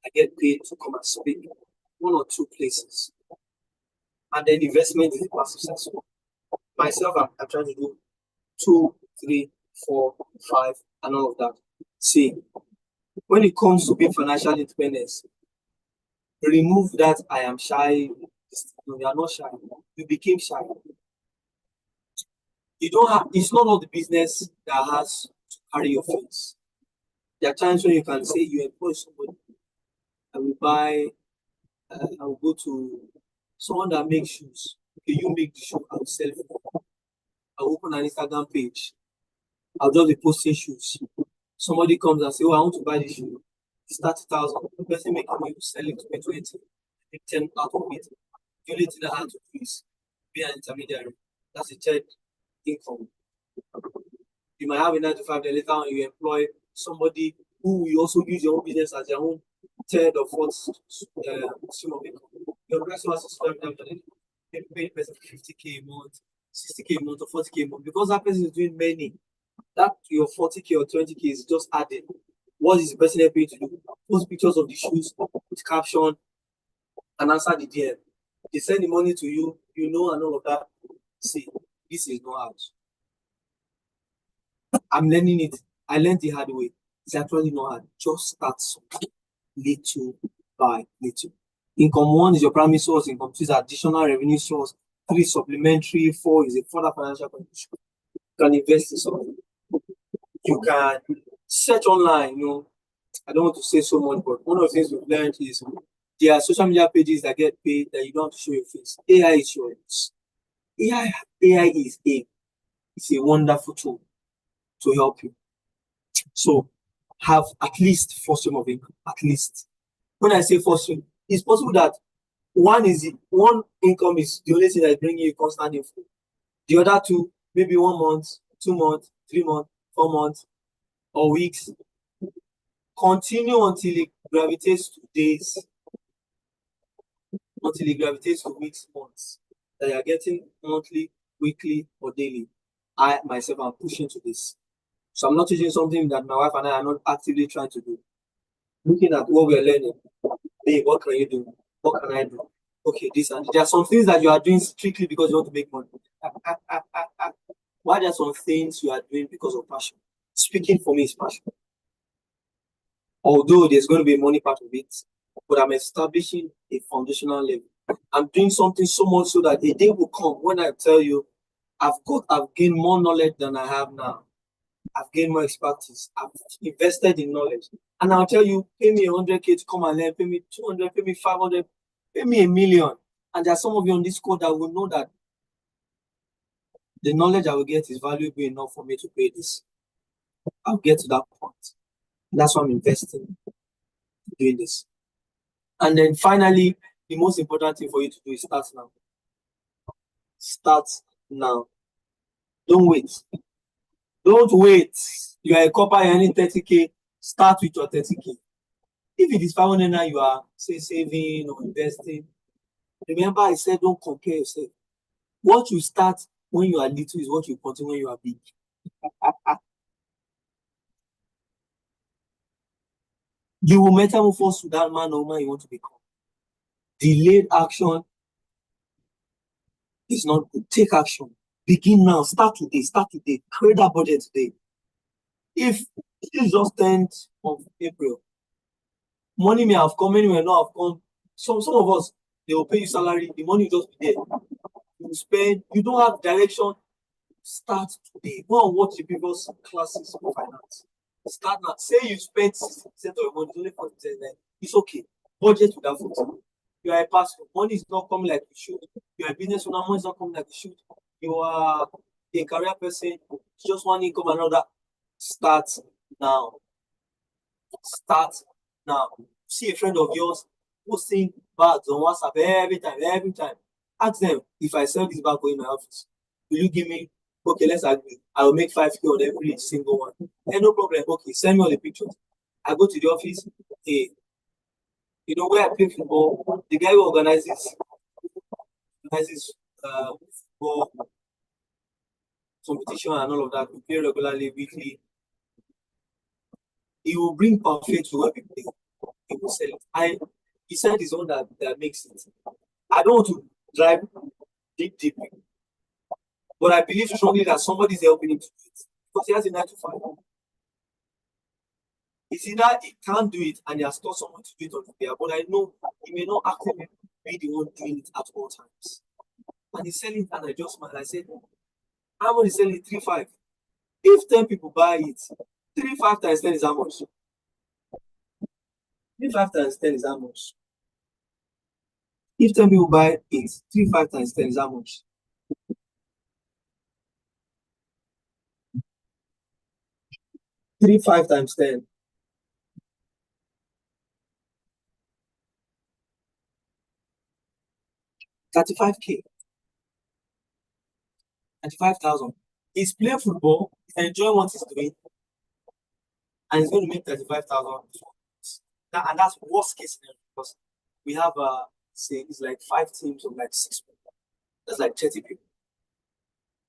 Speaker 2: I get paid to come and speak 1 or 2 places. And then investment is passive successful. Myself, I'm trying to do 2, 3, 4, 5, and all of that. See, when it comes to being financial independence, remove that I am shy. No, you are not shy. You became shy. You don't have, it's not all the business that has to carry your face. There are times when you can say you employ somebody. I will go to someone that makes shoes. Okay, you make the shoe, I'll sell it. I'll open an Instagram page. I'll just be posting shoes. Somebody comes and say, oh, I want to buy this shoe. It's 30,000. The person making you sell it to me 20, make 10 out of it. The only thing I have to do is be an intermediary. That's a third income. You might have a 9 to 5, then later on you employ somebody who will also use your own business as their own third or fourth stream of income. Your person has to spend time on it. Maybe pay the person 50K a month, 60K a month, or 40K a month. Because that person is doing many, that your 40K or 20K is just adding. What is the person helping you to do? Post pictures of the shoes with caption and answer the DM. They send the money to you, you know, and all of that. See, this is not hard. I'm learning it. I learned the hard way. It's actually not hard. Just start something little by little. Income 1 is your primary source. Income 2 is additional revenue source. 3 is supplementary. 4 is a further financial contribution. You can invest in something. You can search online. You know, I don't want to say so much, but one of the things we've learned is there are social media pages that get paid that you don't have to show your face. AI is yours. AI is it's a wonderful tool to help you. So have at least 4 stream of income. At least. When I say 4 stream, it's possible that one income is the only thing that is bringing you constant inflow. The other 2, maybe 1 month, 2 months, 3 months, 4 months, or weeks. Continue until it gravitates to days, until it gravitates to weeks, months. That you are getting monthly, weekly, or daily. I myself am pushing to this. So I'm not teaching something that my wife and I are not actively trying to do. Looking at what we're learning. Hey, what can you do? What can I do? Okay, this and there are some things that you are doing strictly because you want to make money. Why there are some things you are doing because of passion? Speaking for me is passion. Although there's going to be a money part of it, but I'm establishing a foundational level. I'm doing something so much so that a day will come when I tell you, I've gained more knowledge than I have now. I've gained more expertise. I've invested in knowledge. And I'll tell you, pay me 100K to come and learn, pay me 200, pay me 500, pay me 1 million. And there are some of you on this code that will know that the knowledge I will get is valuable enough for me to pay this. I'll get to that point. That's why I'm investing in doing this. And then finally, the most important thing for you to do is start now. Start now. Don't wait. Don't wait. You are a copper, you need 30K. Start with your 30K. If it is 500 now, you are say saving or investing. Remember, I said don't compare yourself. What you start when you are little is what you continue when you are big. You will metamorphose to that man or woman you want to become. Delayed action is not good. Take action. Begin now. Start today. Start today. Create that budget today. If it's just 10th of April, money may have come, money may not have come. Some of us, they will pay you salary, the money will just be there. You spend, you don't have direction. Start today. Go and watch the previous classes of finance. Start now. Say you spend 60% of your money, only 40%. It's okay. Budget without 40%. You are a pastor. Money is not coming like you should. You are a business owner. Money is not coming like you should. You are a career person. Just one income, another. Start now. Start now. See a friend of yours posting bags on WhatsApp every time. Ask them, if I sell this bag in my office, will you give me? Okay, let's agree. I will make 5K on every single one. No problem. Okay, send me all the pictures. I go to the office. Hey, you know where I play football? The guy who organizes football competition and all of that. We play regularly, weekly. He will bring parfait to where we play. He will sell it. He said his own that makes it. I don't want to drive deep, but I believe strongly that somebody is helping him to do it because he has a 9 to 5. It's either he can't do it and he has taught someone to do it on the day, but I know he may not actively be the one doing it at all times. And he's selling it, and I just smiled. I said, how much is selling it? 3.5. If 10 people buy it, 3.5 times 10 is how much? 3.5 times 10 is how much? If 10 people buy it, 3.5 times 10 is how much? 3.5 times 10. 35K. 35,000. He's playing football, he's enjoying what he's doing, and he's going to make 35,000. And that's worst case scenario because we have say it's like 5 teams of like 6 people. That's like 30 people.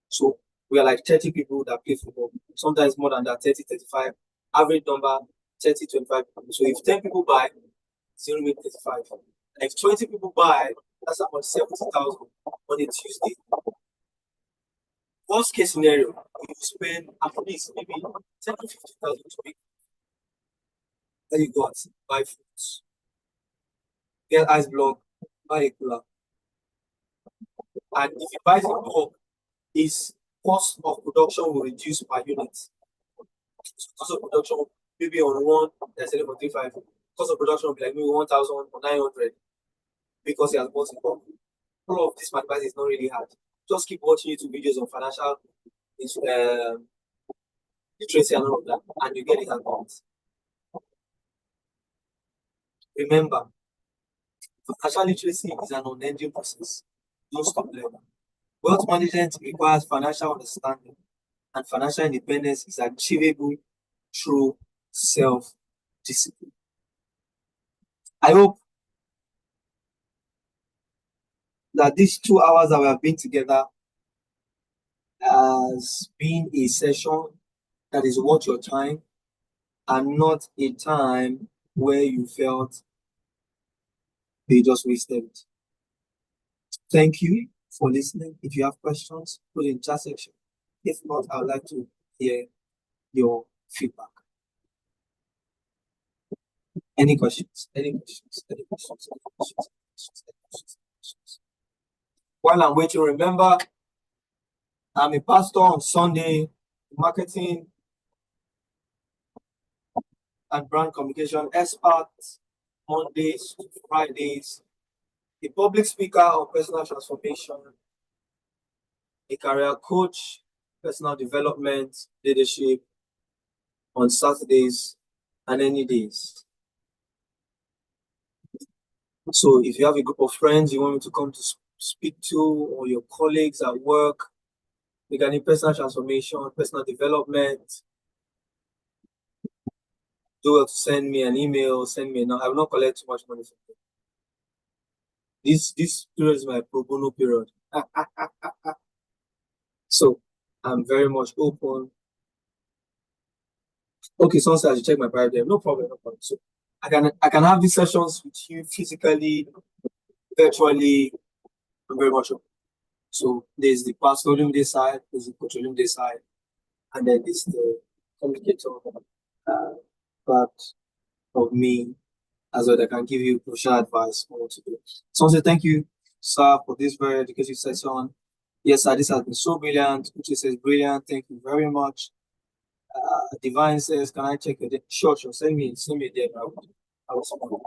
Speaker 2: So we are like 30 people that play football. Sometimes more than that, 30, 35. Average number 30, 25 people. So if 10 people buy, it's going to make 35. If 20 people buy, that's about 70,000 on a Tuesday. Worst case scenario, you spend at least maybe 10 to 50,000 to make. Then you go and buy fruits, get ice block, buy a cooler. And if you buy it in bulk, his cost of production will reduce per unit. So cost of production maybe on one that's selling for 3.5. Cost of production will be like maybe 1,000 or 900 because he has bought in bulk. All of this advice is not really hard. Just keep watching YouTube videos on financial literacy and all of that, and you get it advanced. Remember, financial literacy is an unending process. Don't stop learning. Wealth management requires financial understanding, and financial independence is achievable through self-discipline. I hope that these 2 hours that we have been together has been a session that is worth your time and not a time where you felt they just wasted it. Thank you for listening. If you have questions, put in the chat section. If not, I would like to hear your feedback. Any questions? Any questions? Any questions? Any questions? Any questions? While I'm waiting, remember, I'm a pastor on Sunday, marketing and brand communication expert, Mondays to Fridays, a public speaker on personal transformation, a career coach, personal development, leadership on Saturdays and any days. So if you have a group of friends you want me to come to speak to, or your colleagues at work regarding personal transformation, personal development, do well to send me an email, send me. I will not collect too much money from you. This period is my pro bono period. So I'm very much open. Okay, someone said I should check my private DM. No problem, no problem. So I can have these sessions with you physically, virtually. I'm very much open. So there's the Pastor Olumide side, there's the Coach Olumide side, and then there's the communicator part of me as well that can give you crucial advice on what to do. So I say thank you, sir, for this very educative session. Yes, sir, this has been so brilliant. Uche says brilliant. Thank you very much. Divine says, can I check your date? Sure. Send me a date. I will respond.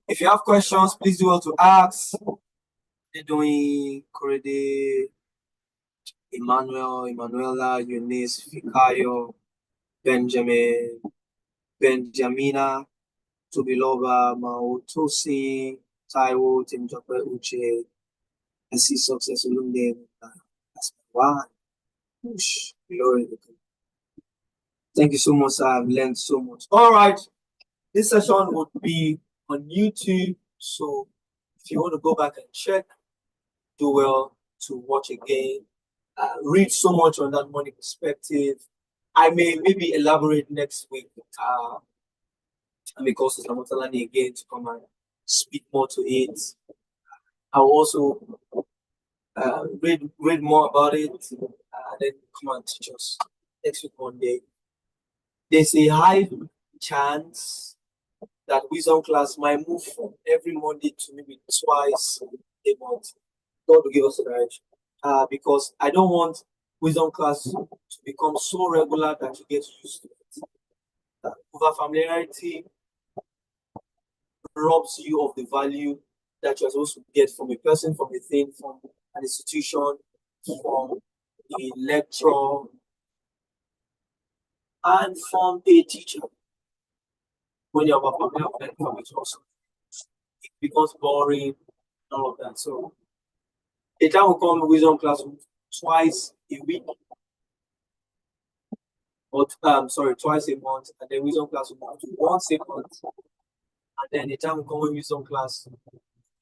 Speaker 2: If you have questions, please do well to ask. They're doing Korede, Emmanuel, Emanuela, Eunice, Fikayo, Benjamin, Benjamina, Tobiloba, Mautosi, Taiwo, Timjope, Uche. I see success Olumide. That's why. Whoosh, glory to God. Thank you so much, sir. I've learned so much. All right. This session would be on YouTube. So if you want to go back and check, do well to watch again. Read so much on that money perspective. I may maybe elaborate next week. I may call Sister Motalani again to come and speak more to it. I'll also read more about it, then come and teach us next week Monday. There's a high chance that wisdom class might move from every Monday to maybe twice a month. God will give us a direction. Because I don't want wisdom class to become so regular that you get used to it. Over familiarity robs you of the value that you're supposed to get from a person, from a thing, from an institution, from a lecture, and from a teacher. When you're familiar with that information, also it becomes boring and all of that. So a time will come wisdom class twice a week, or twice a month, and then wisdom class will come to once a month, and then the time will come wisdom class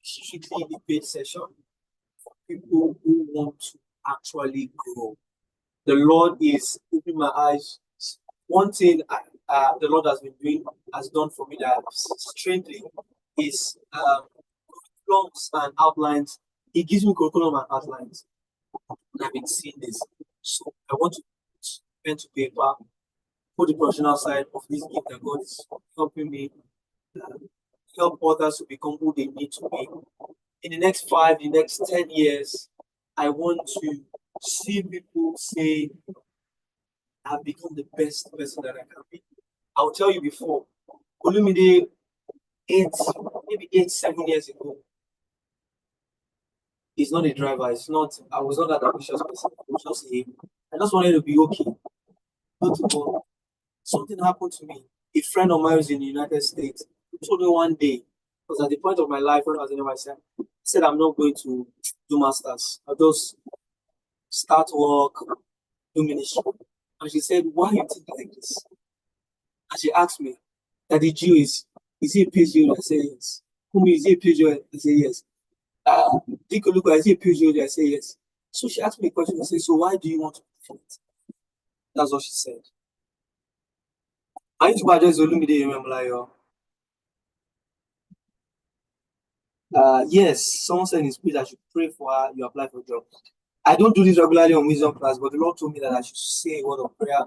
Speaker 2: strictly the paid session for people who want to actually grow. The Lord is opening my eyes. One thing the Lord has done for me that strangely is curriculums and outlines. He gives me curriculum and outlines, and I've been seeing this. So I want to put pen to paper, put the professional side of this gift that God is helping me help others to become who they need to be. In the next 5, the next 10 years, I want to see people say, I've become the best person that I can be. I'll tell you before, Olumide, 7 years ago, he's not a driver. I was not that ambitious person. I was just I just wanted to be okay. Not to go. Something happened to me. A friend of mine was in the United States. He told me one day, because at the point of my life when I was in NYC, he said, I'm not going to do masters. I'll just start work, do ministry. And she said, why you think like this? And she asked me, Daddy Gio is he a PhD? I said yes. Kumi, is he a PhD? I said yes. Dick Oluka, is he a PhD? I said yes. So she asked me a question. I said, so why do you want to be different? That's what she said. I need to address Olumide Yomi-Omolayo. Yes, someone said in his speech I should pray for her, you apply for a job. I don't do this regularly on wisdom class, but the Lord told me that I should say a word of prayer,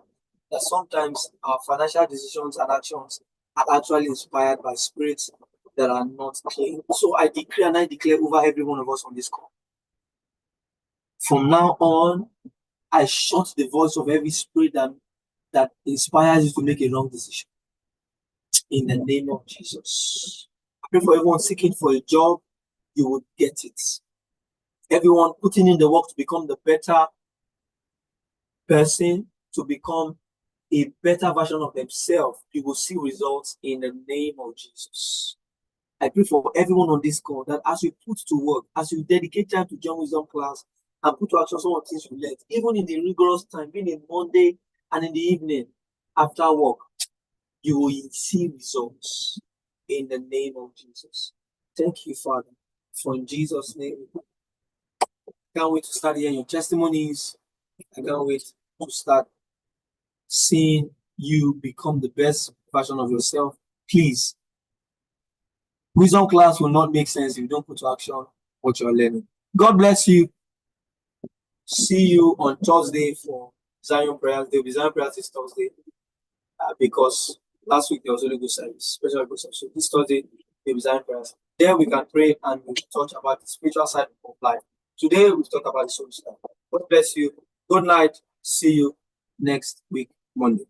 Speaker 2: that sometimes our financial decisions and actions are actually inspired by spirits that are not clean. So I decree and I declare over every one of us on this call. From now on, I shut the voice of every spirit that inspires you to make a wrong decision. In the name of Jesus. I pray for everyone seeking for a job, you will get it. Everyone putting in the work to become the better person, to become a better version of themselves, you will see results in the name of Jesus. I pray for everyone on this call that as you put to work, as you dedicate time to join wisdom class and put to action some of the things you learned, even in the rigorous time, being in Monday and in the evening after work, you will see results in the name of Jesus. Thank you, Father, for in Jesus' name. Can't wait to start hearing your testimonies. I can't wait to start seeing you become the best version of yourself. Please, wisdom class will not make sense if you don't put to action what you're learning. God bless you. See you on Thursday for Zion prayers. There will be Zion prayers this Thursday because last week there was only good service, special good service. So this Thursday there will be Zion prayers. There we can pray and we'll talk about the spiritual side of life. Today we'll talk about the soul side. God bless you. Good night. See you next week, Monday.